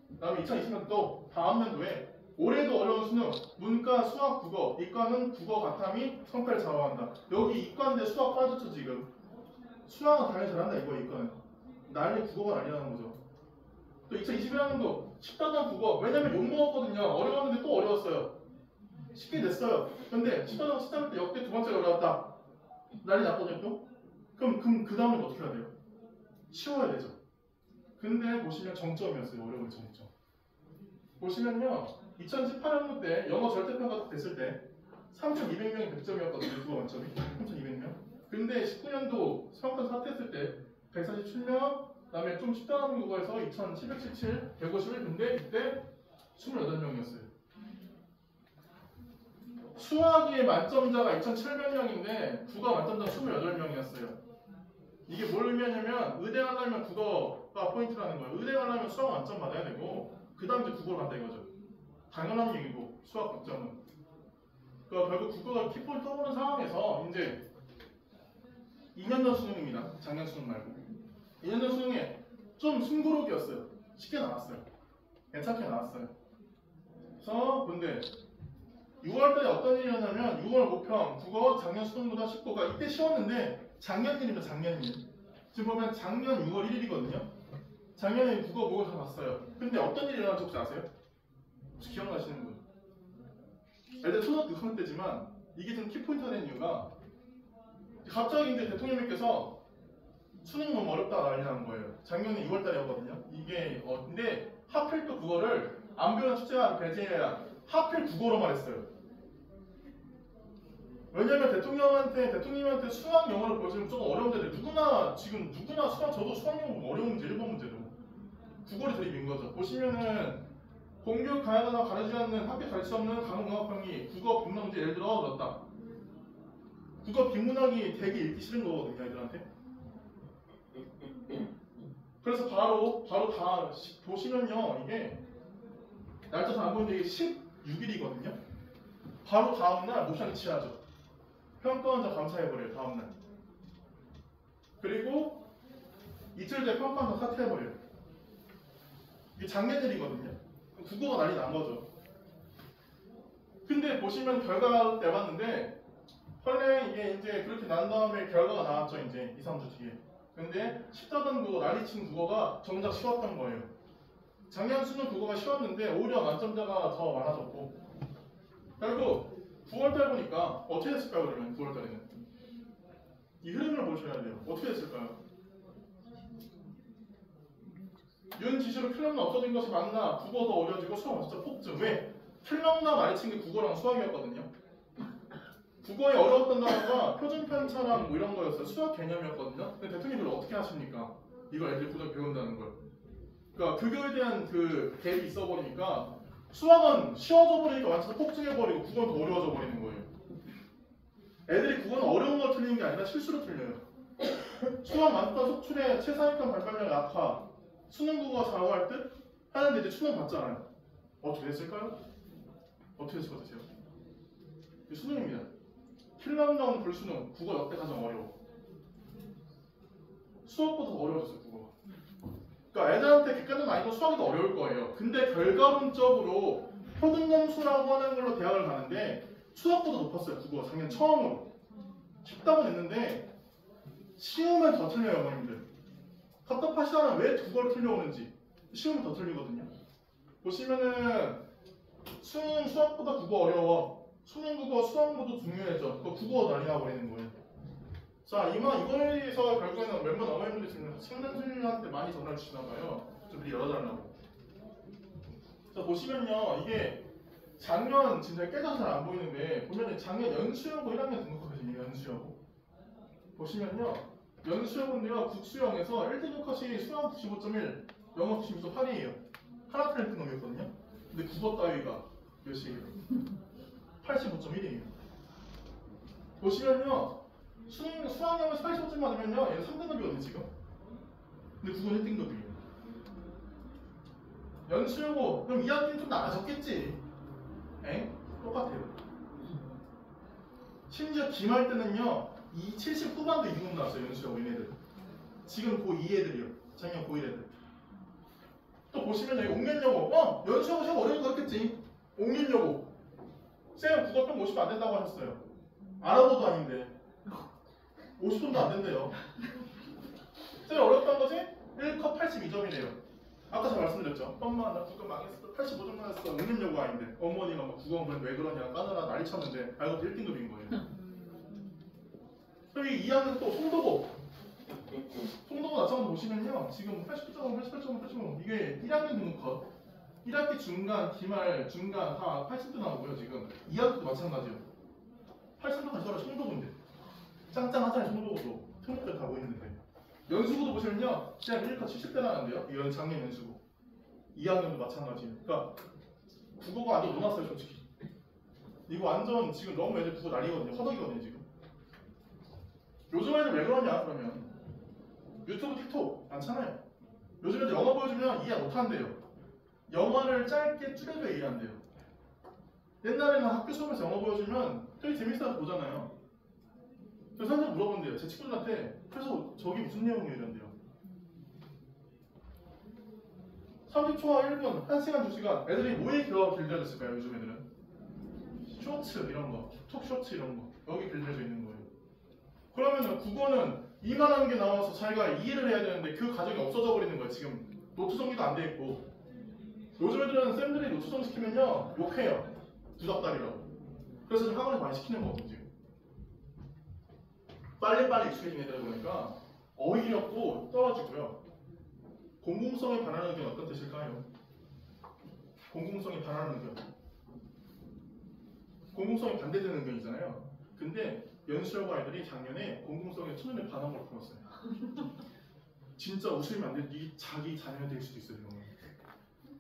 그다음에 2020년 또 다음 년도에 올해도 어려운 수능 문과 수학 국어 이과는 국어 가탐이 성과를 좌우한다. 여기 이과인데 수학 빠졌죠 지금. 수학은 당연히 잘한다 이거 이과는. 난리 국어가 난리나는 거죠. 또 2021학년도 10단원 국어 왜냐면 욕먹었거든요. 어려웠는데 또 어려웠어요. 쉽게 됐어요. 근데 시작할 때 역대 두 번째가 올라왔다. 난리 났거든요 또? 그럼 그 다음에 어떻게 해야 돼요? 쉬워야 되죠. 근데 보시면 정점이었어요. 어려운 정점. 보시면요. 2018년도 때 영어 절대평가 딱 됐을 때 3,200명이 100점이었거든요. 국어 만점이. 3,200명. 근데 19년도 수학과 사퇴했을 때 147명, 그다음에 좀 쉽다는 국어에서 2,717, 151. 근데 이때 28명이었어요. 수학이 만점자가 2,700명인데 국어 만점자가 28명이었어요. 이게 뭘 의미하냐면 의대 가려면 국어가 포인트라는 거예요. 의대 가려면 수학 만점 받아야 되고 그 다음 이제 국어를 받다 이거죠. 당연한 얘기고 수학 걱정은. 그러니까 결국 국어가 키포인트 떠오르는 상황에서 이제 2년 전 수능입니다. 작년 수능 말고 2년 전 수능에 좀 숨고르기였어요. 쉽게 나왔어요. 괜찮게 나왔어요. 그래서 근데 6월달에 어떤 일이 일어나면 6월 모평 국어 작년 수능보다 쉽고 그러니까 이때 쉬웠는데 작년 일입니다. 작년 일. 지금 보면 작년 6월 1일이거든요. 작년에 국어 모의고사 다 봤어요. 근데 어떤 일이 일어난지 혹시 아세요? 혹시 기억나시는 분? 애들 초등학교 6학년 때지만 이게 좀 키포인트가 된 이유가 갑자기 이제 대통령님께서 수능 너무 어렵다 난리 나는 거예요. 작년에 6월달이었거든요. 이게 근데 하필 또 국어를 안 배우는 숙제가 배제해야 하필 국어로만 했어요. 왜냐면 대통령님한테 수학 영어를 보여주면 조금 어려운데 누구나 수학 저도 수학 영어 어려운 문제 1번 문제도 국어를 들이민 거죠. 보시면은 공교육 가야나 가르치지 않는 학교 가르치지 없는 강원공학평이 국어 빈문 문제 예를 들어 넣었다. 국어 빈문학이 되게 읽기 싫은 거거든요, 애들한테. 그래서 바로 다 보시면요, 이게 날짜 다 안 보이는데 이게 16일이거든요. 바로 다음날 모션 취하죠. 평가원장 감사해버려요. 다음날. 그리고 이틀 뒤에 평가원장 사퇴해버려요. 이게 작년 일이거든요. 국어가 난리 난 거죠. 근데 보시면 결과가 내봤는데 원래 이게 이제 그렇게 난 다음에 결과가 나왔죠. 이제 2, 3주 뒤에. 근데 쉽다던 국어, 난리친 국어가 정작 쉬웠던 거예요. 작년 수능 국어가 쉬웠는데 오히려 만점자가 더 많아졌고 결국 9월달 보니까 어떻게 됐을까요? 그러면 9월달에는 이 흐름을 보셔야 돼요. 어떻게 됐을까요? 윤 지시로 필력나 없어진 것이 맞나? 국어도 어려워지고 수학 진짜 폭증. 왜? 필력나 많이 친 게 국어랑 수학이었거든요. 국어에 어려웠던 단어가 표준 편차랑 뭐 이런 거였어요. 수학 개념이었거든요. 근데 대통령이 어떻게 하십니까? 이걸 애들이 고등학교 배운다는 걸. 그러니까 교교에 대한 그 갭이 있어 버리니까 수학은 쉬워져 버리니까 완전 폭증해버리고 국어는 더 어려워져 버리는 거예요. 애들이 국어는 어려운 걸 틀리는 게 아니라 실수로 틀려요. 수학 만점 속출에 최상위권 발달력 약화, 수능 국어 잘할 듯 하는데 이제 수능 봤잖아요. 어떻게 됐을까요? 어떻게 됐을 것 같으세요? 수능입니다. 필남 나온 불수능, 국어 역대 가장 어려워. 수학보다 더 어려워졌어요, 국어가. 그러니까 애들한테 객관적 난이도 수학이 더 어려울 거예요. 근데 결과론적으로 표준점수라고 하는 걸로 대학을 가는데 수학보다 높았어요, 국어가. 작년 처음으로. 쉽다고 냈는데 쉬우면 더 틀려요, 어머님들. 답답하시잖아요. 왜 국어를 틀려오는지. 쉬우면 더 틀리거든요. 보시면은 수학보다 국어 어려워. 수능 국어, 수학 모두 중요해져. 그 국어 난리 나버리는 거예요. 자, 이거에서 결국에는 웬만한 어머님들이 지금 친구들한테 많이 전화를 주시나봐요. 좀 미리 열어달라고. 자, 보시면요. 이게 작년 진짜 깨져서 잘 안 보이는데 보면은 작년 연수여고 1학년 등록하거든요. 연수여고. 보시면요. 연수여고인데요. 국수형에서 1등 교과시 수학 95.1, 영어 96.8이에요. 하나 틀린 놈이었거든요. 근데 국어 따위가 몇이에요? 85.1이에요. 보시면요. 수학영어에서 85점 맞으면요. 얘는 3등급이거든요, 지금. 근데 국어는 1등급이에요. 연수여고, 그럼 2학기는 좀 나아졌겠지. 엥? 똑같아요. 심지어 기말 때는요. 70 후반도 2등급 나왔어요, 연수여고 얘네들. 지금 고2 애들이요. 작년 고1 애들. 또 보시면 여기 옥년여고. 연수여고 시험 어려운 거 같겠지. 옥년여고. 쌤 국어평 50도 안 된다고 하셨어요. 알아보도 아닌데 50점도 안 된대요. 쌤 어렵다는 거지? 1컵 82점이래요. 아까 제가 말씀드렸죠. 엄마 나 국어 망했어. 85점 맞았어. 응급요구 아닌데 어머니가 막 국어 공부는 왜 그러냐 까느라 난리 쳤는데 알고 보니 1등급인 거예요. 여기 2학년 또 송도고 낮춰서 보시면요. 지금 89점, 88점, 88점 이게 1학년 등급컷 1학기 중간, 기말, 중간 다 80도 나오고요. 지금 2학기도 마찬가지예요. 80도 가져라 송도고인데 짱짱하잖아요. 송도고도 등급까지 가고 있는데 연수구도 보시면요. 그냥 1컷 70대 나는데요. 이건 작년 연수구 2학년도 마찬가지예요. 그러니까 국어가 아주 놀았어요 솔직히. 이거 완전 지금 너무 애들 국어 난리거든요. 허덕이거든요 지금. 요즘 애들 왜 그러냐 그러면 유튜브 틱톡 많잖아요. 요즘 애들 영어 보여주면 이해 못한대요. 영어를 짧게 줄여서 이해한대요. 옛날에는 학교 수업에서 영어 보여주면 되게 재밌어서 보잖아요. 그래서 선생님 물어본대요. 제 친구들한테 그래서 저기 무슨 내용이에요 이런대요. 30초와 1분, 1시간, 2시간 애들이 뭐에 기억하고 길들여졌을까요 요즘 애들은? 쇼츠 이런 거, 톡 쇼츠 이런 거 여기 길들여져 있는 거예요. 그러면은 국어는 이만한 게 나와서 자기가 이해를 해야 되는데 그 과정이 없어져 버리는 거예요. 지금 노트 정리도 안 돼 있고 요즘 애들은 쌤들이 노트 정리 시키면요 욕해요. 두닥다리라고. 그래서 지금 학원에서 많이 시키는 거거든요 지금. 빨리빨리 익숙해진 애들을 보니까 어휘력도 떨어지고요. 공공성에 반하는 의견 어떤 뜻일까요? 공공성에 반하는 의견. 공공성에 반대되는 의견이잖아요. 근데 연수여고 아이들이 작년에 공공성에 첫눈에 반한 걸 풀었어요. 진짜 웃으면 안 돼. 네 자기 자녀가 될 수도 있어요. 이런 거.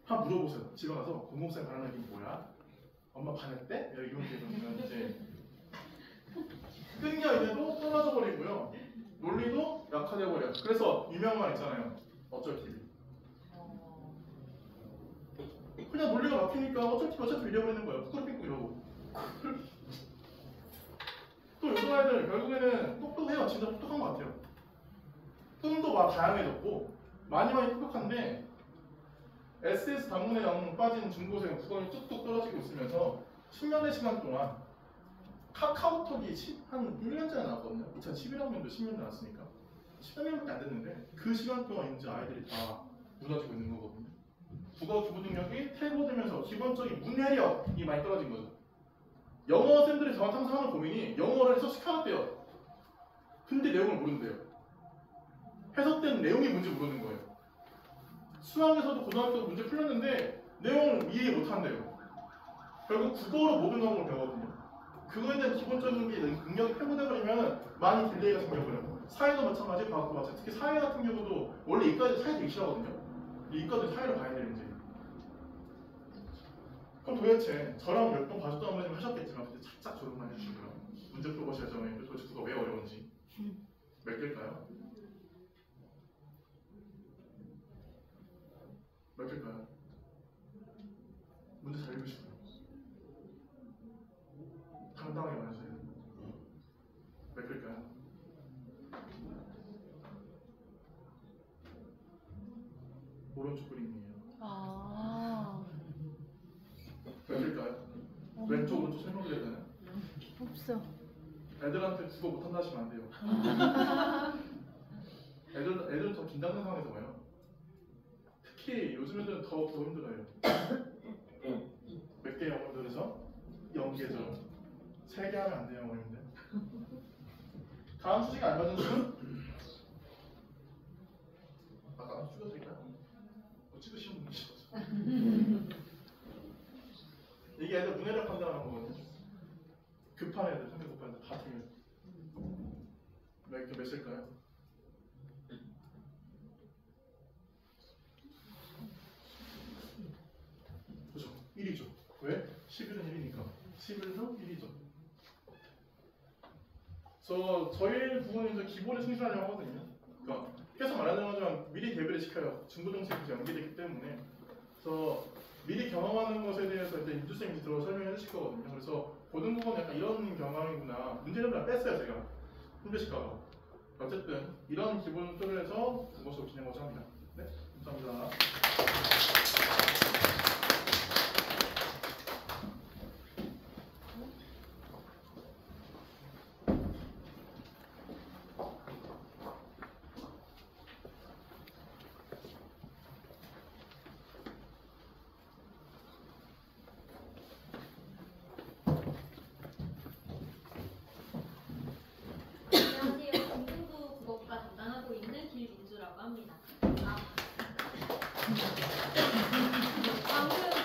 한번 물어보세요. 집에 가서 공공성에 반하는 의견이 뭐야? 엄마 반했대? 이런 게 되면 이제 끈기가 이제도 떨어져 버리고요. 논리도 약화돼 버려요. 그래서 유명한 말 있잖아요. 어쩔 TV. 그냥 논리가 막히니까 어쩔 TV 잃어버리는 거예요. 부끄럽 핑고 이러고. 또 요즘 아이들 결국에는 똑똑해요. 진짜 똑똑한 것 같아요. 꿈도 막 다양해졌고 많이 똑똑한데 SS 단문에 영 빠진 중고생 국어이 뚝뚝 떨어지고 있으면서 10년의 시간 동안 카카오톡이 한 1년째 나왔거든요. 2011학년도 10년 나왔으니까 10년밖에 안 됐는데 그 시간 동안 이제 아이들이 다 무너지고 있는 거거든요. 국어 기본 능력이 퇴보되면서 기본적인 문해력이 많이 떨어진 거죠. 영어 쌤들이 저한테 항상 하는 고민이 영어를 해서 시켜놨대요. 근데 내용을 모른대요. 해석된 내용이 뭔지 모르는 거예요. 수학에서도 고등학교 때 문제 풀렸는데 내용을 이해 못한대요. 결국 국어로 모든 과목을 배우거든요. 그거에 대한 기본적인 게 능력이 퇴보되버리면 많이 딜레이가 생겨버려요. 사회도 마찬가지, 과학도 마찬가지. 특히 사회 같은 경우도 원래 이과들 사회 되게 싫어하거든요. 이과들 사회를 봐야 되는지. 그럼 도대체 저랑 몇 번 과제도 한번 하셨겠지만 그때 착착 조용만 해주시고요. 문제 풀고 시작하면 도대체 그거 왜 어려운지 몇 개일까요? 몇 개일까요? 문제 잘 읽으시고요. 당당하게 말해주세요. 몇 개일까요? 오른쪽 그림이에요. 몇 개일까요? 왼쪽 오른쪽 설명드려야 되나요? 없어. 애들한테 국어 못한다 하시면 안 돼요. 애들은 더 긴장된 상황에서 와요. 특히 요즘 애들은 더 힘들어요. 몇 개 영어들에서 0개죠. 3개 하면 안 돼요, 어머님들. 다음 수식 안 받은 수는? 아까 찍어드릴까요? 찍으시면 되시죠. 이게 애들 문해력 판단하는 거거든요. 급한 애들, 성격 급한 애들 다 틀려요. 몇 몇일까요? 그죠? 1이죠. 왜? 11은 1이니까. 11도 1이죠. 저희 부분은 이제 기본에 충실하려고 하거든요. 그러니까 계속 말하자면 미리 대비를 시켜요. 중고등식에서 연계되기 때문에. 그래서 미리 경험하는 것에 대해서 이제 임주쌤이 들어 설명해 주실 거거든요. 그래서 고등국어는 약간 이런 경험이구나. 문제를 다 뺐어요, 제가. 힘드실까봐. 어쨌든 이런 기본 틀에서 국어 수업 진행하고자 합니다. 네, 감사합니다. 방금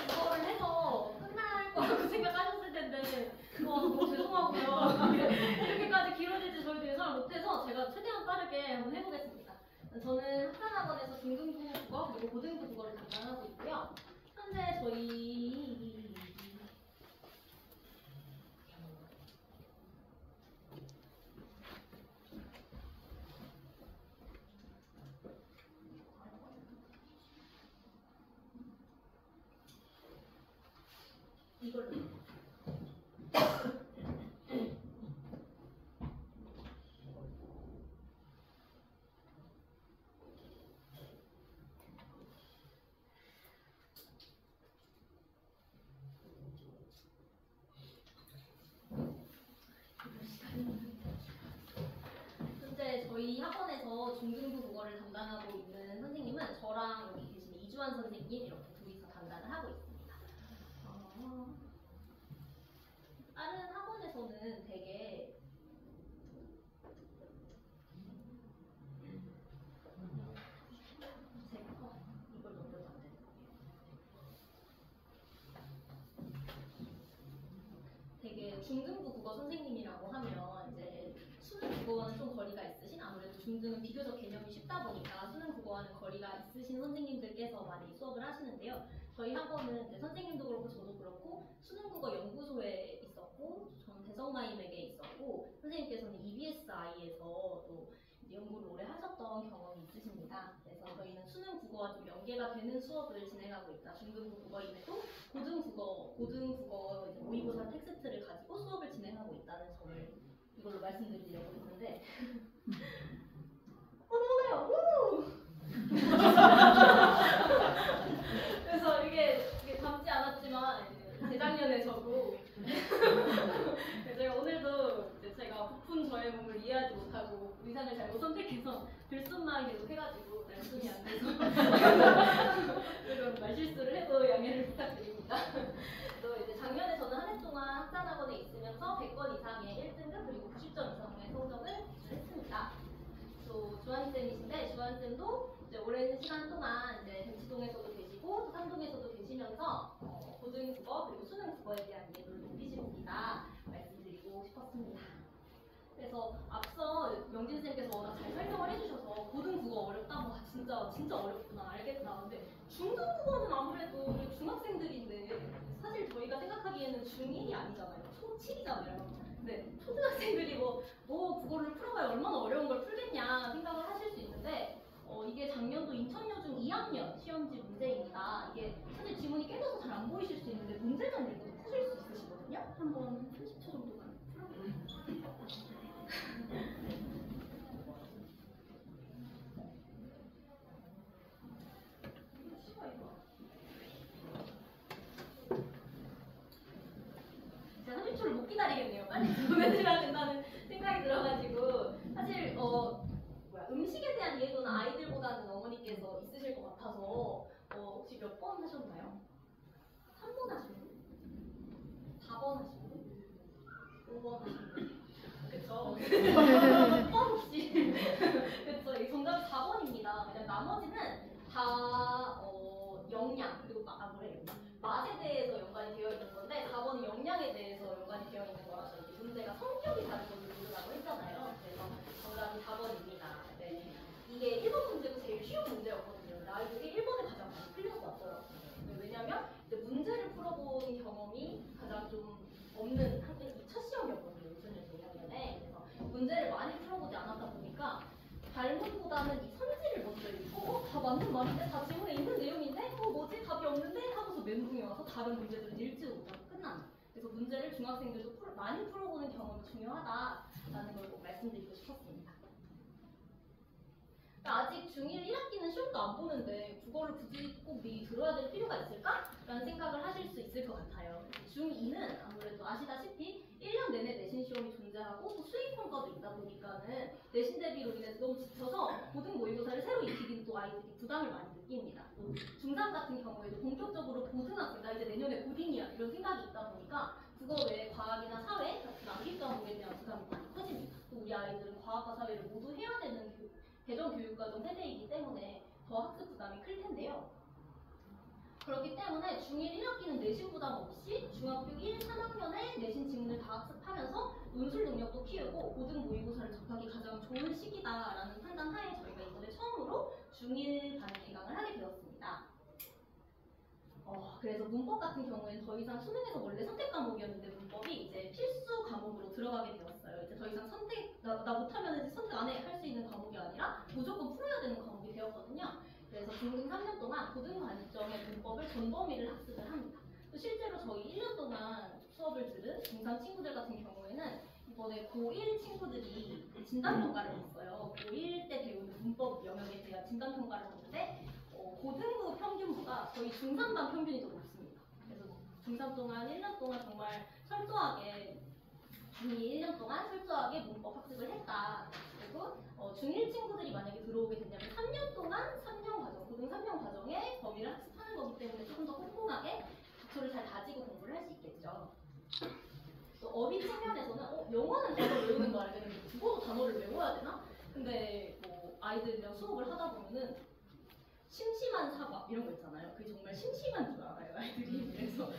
그거를 해서 끝날 거라고 생각하셨을 텐데 너무 죄송하고요. 이렇게까지 길어질지 저희도 예상을 못해서 제가 최대한 빠르게 한번 해보겠습니다. 저는 학산학원에서 중등부 국어 그리고 고등부 국어를 담당하고 있고요. 현재 저희 이걸로 현재 저희 학원에서 중등부 국어를 담당하고 있는 선생님은 저랑 여기 계신 이주환 선생님 이렇게 둘이서 담당을 하고 있습니다. 다른 학원에서는 되게 이걸 넘겨도 안 되는 되게 중등부 국어 선생님이라고 하면 이제 수능 국어와는 좀 거리가 있으신 아무래도 중등은 비교적 개념이 쉽다 보니까 수능 국어와는 거리가 있으신 선생님들께서 많이 수업을 하시는데요. 저희 학원은 이제 선생님도 그렇고 저도 그렇고 수능 국어 연구소에 있었고 저는 대성마임에게 있었고 선생님께서는 EBSI에서 또 연구를 오래 하셨던 경험이 있으십니다. 그래서 저희는 수능 국어와 좀 연계가 되는 수업을 진행하고 있다. 중등부 국어임에도 고등국어 이제 모의고사 텍스트를 가지고 수업을 진행하고 있다는 점을 이걸로 말씀드리려고 했는데 넘어가요. 그래서 이게 담지 않았지만 재작년에 저도 제가 오늘도 이제 제가 부푼 저의 몸을 이해하지 못하고 의상을 잘못 선택해서 들숨만 계속 해가지고 말씀이 안 돼서 그런 말실수를 해도 양해를 부탁드립니다. 또 이제 작년에 저는 한 해 동안 학산학원에 있으면서 100건 이상의 1등급 그리고 90점 이상의 성적을 했습니다. 또 주한쌤이신데 주한쌤도 이제 오랜 시간 동안 이제 대치동에서도 계시고 또 상동에서도 계시면서 고등국어 그리고 수능국어에 대한 이해도를 높이십니다. 말씀드리고 싶었습니다. 그래서 앞서 명진쌤께서 워낙 잘 설명을 해주셔서 고등국어 어렵다, 진짜 어렵구나 알겠다. 근데 중등국어는 아무래도 중학생들인데 사실 저희가 생각하기에는 중1이 아니잖아요. 초7이잖아요. 네, 초등학생들이 뭐 국어를 풀어봐야 얼마나 어려운 걸 풀겠냐 생각을 하실 수 있는데 이게 작년도 인천여중 2학년 시험지 문제입니다. 이게 사실 지문이 깨져서 잘 안 보이실 수 있는데 문제만 읽어도 푸실 수 있으시거든요. 한번 30초 정도만 풀어볼게요. 제가 30초를 못 기다리겠네요. 빨리 보내드려야 된다는 생각이 들어가지고 사실 음식에 대한 이해도는 아이들보다는 어머니께서 있으실 것 같아서 혹시 몇 번 하셨나요? 3번 하시고 4번 하시고 5번 하시고 그쵸? 몇 번 혹시 그쵸? 이 정답이 4번입니다. 그냥 나머지는 다 영양 그리고 맛에 대해서 연관이 되어 있는 건데 4번은 영양에 대해서 연관이 되어 있는 거라서 이제 문제가 성격이 다른 것을 모르라고 했잖아요. 그래서 정답이 4번입니다. 네. 이게 1번 문제도 제일 쉬운 문제였거든요. 아이들이 1번에 가장 많이 풀려서 왔더라고요. 왜냐면 이제 문제를 풀어본 경험이 가장 좀 없는 학생이 첫 시험이었거든요. 2002학년에. 그래서 문제를 많이 풀어보지 않았다 보니까 발문보다는 이 선지를 먼저 읽고 다 맞는 말인데 다 지문에 있는 내용인데 뭐지 답이 없는데 하고서 멘붕이 와서 다른 문제들을 읽지도 못하고 끝납니다. 그래서 문제를 중학생들도 많이 풀어보는 경험이 중요하다라는 걸 꼭 말씀드리고 싶었습니다. 아직 중1 1학기는 시험도 안 보는데 국어를 굳이 꼭 미리 들어야 될 필요가 있을까? 라는 생각을 하실 수 있을 것 같아요. 중2는 아무래도 아시다시피 1년 내내 내신 시험이 존재하고 또 수행 평가도 있다 보니까는 내신 대비로 인해서 너무 지쳐서 고등 모의고사를 새로 익히기는 또 아이들이 부담을 많이 느낍니다. 또 중3 같은 경우에도 본격적으로 고등학생, 나 이제 내년에 고딩이야 이런 생각이 있다 보니까 그거 외에 과학이나 사회 같은 암기 과목에 대한 부담이 많이 커집니다. 또 우리 아이들은 과학과 사회를 모두 해야 되는 대전 교육과정 세대이기 때문에 더 학습 부담이 클 텐데요. 그렇기 때문에 중1 1학기는 내신 부담 없이 중학교 1, 3학년에 내신 지문을 다 학습하면서 논술 능력도 키우고 고등 모의고사를 접하기 가장 좋은 시기다라는 판단 하에 저희가 이번에 처음으로 중1 반 개강을 하게 되었습니다. 그래서 문법 같은 경우에는 더 이상 수능에서 원래 선택 과목이었는데 문법이 이제 필수 과목으로 들어가게 되었어요. 이제 더 이상 나 못하면 이제 선택 안 해 할 수 있는 과목이 아니라 무조건 풀어야 되는 과목이 되었거든요. 그래서 중등 3년 동안 고등 관점의 문법을 전범위를 학습을 합니다. 또 실제로 저희 1년 동안 수업을 들은 중3 친구들 같은 경우에는 이번에 고1 친구들이 진단평가를 했어요. 고1 때 배우는 문법 영역에 대한 진단평가를 했는데 고등부 평균보다 저희 중3반 평균이 더 높습니다. 그래서 중3 동안 1년 동안 정말 철저하게 중2 1년 동안 철저하게 문법 학습을 했다. 그리고 중1 친구들이 만약에 들어오게 된다면 3년 동안 3년 과정, 고등 3년 과정에 범위를 학습하는 거기 때문에 조금 더 꼼꼼하게 기초를 잘 다지고 공부를 할 수 있겠죠. 또 어휘 측면에서는 영어는 단어 외우는 거 알겠는데 국어도 단어를 외워야 되나? 근데 뭐 아이들이랑 수업을 하다 보면은 심심한 사과 이런 거 있잖아요. 그게 정말 심심한 줄 알아요, 아이들이. 그래서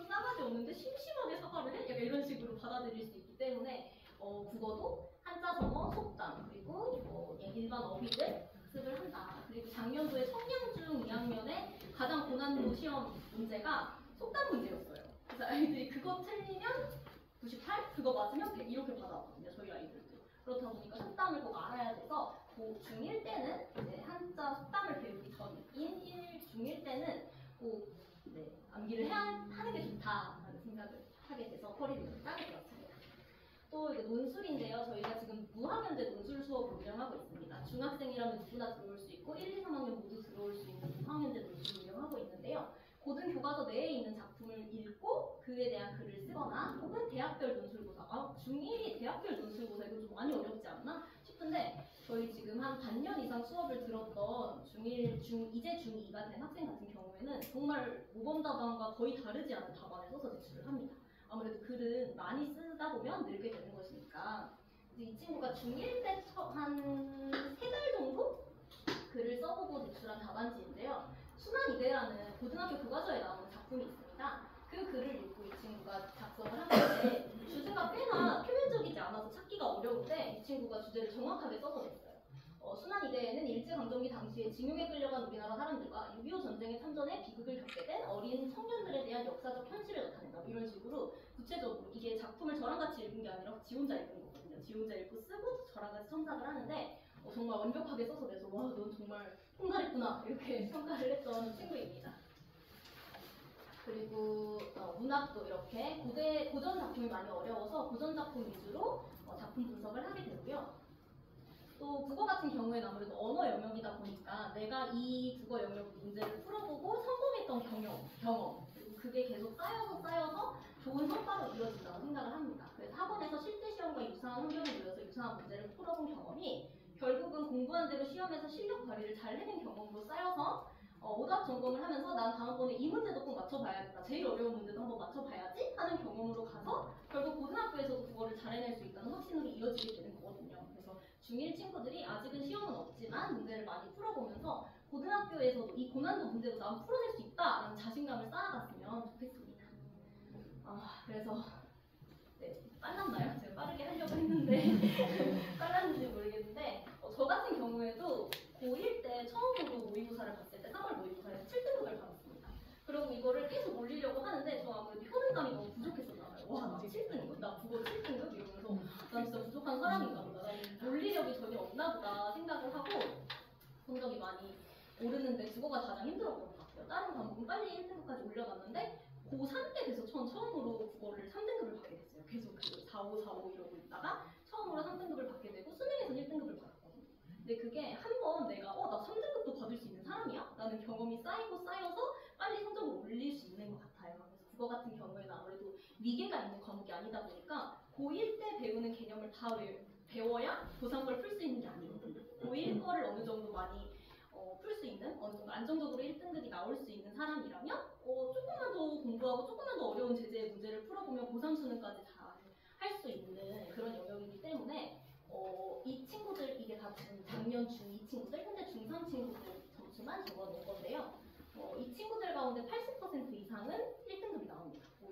싸가지 없는데 심심하게 사과를 해? 약간 이런 식으로 받아들일 수 있기 때문에 국어도 한자, 성어, 속담 그리고 일반 어휘들 학습을 한다. 그리고 작년도에 청량중 2학년에 가장 고난도 시험 문제가 속담 문제였어요. 그래서 아이들이 그거 틀리면 98, 그거 맞으면 100 이렇게 받아왔거든요, 저희 아이들도. 그렇다 보니까 속담을 꼭 알아야 돼서 중1 때는 이제 한자 속담을 배우기 전인 중1 때는 꼭 암기를 하는 게 좋다라는 생각을 하게 돼서 커리큘럼을 짜게 되었습니다. 또 이제 논술인데요. 저희가 지금 무학년제 논술 수업을 운영하고 있습니다. 중학생이라면 누구나 들어올 수 있고 1, 2, 3학년 모두 들어올 수 있는 무학년제 논술을 운영하고 있는데요. 고등 교과서 내에 있는 작품을 읽고 그에 대한 글을 쓰거나 혹은 대학별 논술고사, 중1이 대학별 논술고사 이거 좀 많이 어렵지 않나 싶은데 저희 지금 한 반년 이상 수업을 들었던 이제 중2가 된 학생 같은 경우에는 정말 모범 답안과 거의 다르지 않은 답안을 써서 제출을 합니다. 아무래도 글은 많이 쓰다 보면 늘게 되는 것이니까 이 친구가 중1 때 한 3달 정도 글을 써보고 제출한 답안지인데요. 순환이대라는 고등학교 교과서에 나오는 작품이 있습니다. 그 글을 읽고 이 친구가 작성을 하는데 주제가 꽤나 표면적이지 않아서 찾기가 어려운데 이 친구가 주제를 정확하게 써서냈어요. 순환이대에는 일제강점기 당시에 징용에 끌려간 우리나라 사람들과 6.25 전쟁에 참전해 비극을 겪게 된 어린 청년들에 대한 역사적 현실을 나타낸다. 이런 식으로 구체적으로 이게 작품을 저랑 같이 읽은 게 아니라 지 혼자 읽은 거거든요. 지 혼자 읽고 쓰고 저랑 같이 첨삭을 하는데 정말 완벽하게 써서 내서 와, 넌 정말 통달했구나 이렇게 평가를 했던 친구입니다. 그리고 문학도 이렇게 고전 작품이 많이 어려워서 고전 작품 위주로 작품 분석을 하게 되고요. 또 국어 같은 경우에는 아무래도 언어 영역이다 보니까 내가 이 국어 영역 문제를 풀어보고 성공했던 경험 그리고 그게 계속 쌓여서 좋은 성과로 이어진다고 생각을 합니다. 그래서 학원에서 실제 시험과 유사한 환경에 놓여서 유사한 문제를 풀어본 경험이 결국은 공부한 대로 시험에서 실력 발휘를 잘 해낸 경험으로 쌓여서 오답 점검을 하면서 난 다음번에 이 문제도 꼭 맞춰봐야겠다. 제일 어려운 문제도 한번 맞춰봐야지 하는 경험으로 가서 결국 고등학교에서도 국어를 잘 해낼 수 있다는 확신으로 이어지게 되는 거거든요. 그래서 중1 친구들이 아직은 시험은 없지만 문제를 많이 풀어보면서 고등학교에서도 이 고난도 문제도 난 풀어낼 수 있다라는 자신감을 쌓아갔으면 좋겠습니다. 그래서 빨랐나요? 제가 빠르게 하려고 했는데 빨랐는지 모르겠는데 저 같은 경우에도 고1 때 처음으로 모의고사를 봤을 때 3월 모의고사에서 7등급을 받았습니다. 그리고 이거를 계속 올리려고 하는데 저 아무래도 효능감이 너무 부족했었나 봐요. 와, 나 7등급? 나 국어 7등급? 이러면서 난 진짜 부족한 사람인가 보다. 난 논리력이 전혀 없나 보다 생각을 하고 성적이 많이 오르는데 국어가 가장 힘들었던 것 같아요. 다른 과목은 빨리 1등급까지 올려놨는데 고3 때 돼서 처음으로 국어를 3등급을 받게 됐어요. 계속 4, 5 이러고 있다가 처음으로 3등급을 받게 되고 수능에서 1등급을 받았거든요. 근데 그게 한 번 내가 나 3등급도 받을 수 있는 사람이야? 라는 경험이 쌓여서 빨리 성적을 올릴 수 있는 것 같아요. 그래서 국어 같은 경우에는 아무래도 위계가 있는 과목이 아니다 보니까 고1 때 배우는 개념을 다 배워야 고3 걸 풀 수 있는 게 아니거든요. 고1 거를 어느 정도 많이 풀 수 있는, 어느 정도 안정적으로 1등급이 나올 수 있는 사람이라면 조금만 더 공부하고 조금만 더 어려운 제재의 문제를 풀어보면 고3 수능까지 잘 할 수 있는 그런 영역이기 때문에 이 친구들, 이게 다 지금 작년 중2 친구들, 현재 중3 친구들 점수만 적어놓은 건데요. 이 친구들 가운데 80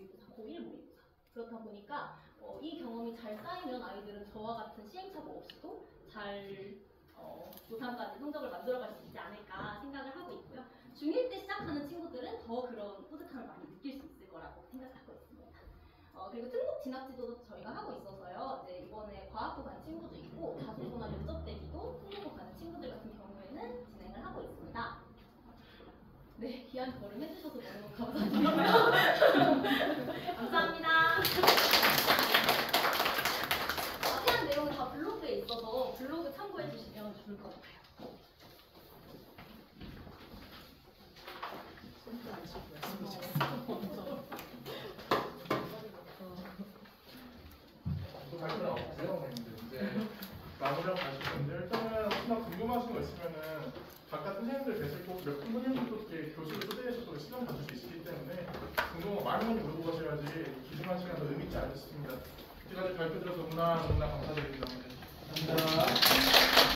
모의고사, 고1 모의고사. 그렇다 보니까 이 경험이 잘 쌓이면 아이들은 저와 같은 시행착오 없이도 잘 고3까지 성적을 만들어갈 수 있지 않을까 생각을 하고 있고요. 중1 때 시작하는 친구들은 더 그런 뿌듯함을 많이 느낄 수 있을 거라고 생각하고 있습니다. 그리고 특목 진학지도도 저희가 하고 있어서요. 이제 이번에 과학부 간 친구도 있고 자소서나 면접 대기도 특목고 가는 친구들 같은 경우에는 진행을 하고 있습니다. 네, 귀한 걸음 해주셔서 너무 감사드리고요. 감사합니다. 자세한 내용은 다 블로그에 있어서 블로그 참고해 주시면 좋을 것 같아요. 또 발표는 없고요. 이제 마무리하고 가실 건데 일단은 혹시나 궁금하신 거 있으면은 각각 선생님들 뵀을 몇 분분이 또 이렇게 교실을 초대해서 또 시간 가질 수 있기 때문에 궁금한 거 많이 물어보고 가셔야지 귀중한 시간 더 의미 있지 않을까 싶습니다. 이때까지 발표 들어서 너무나 감사드립니다. 감사합니다.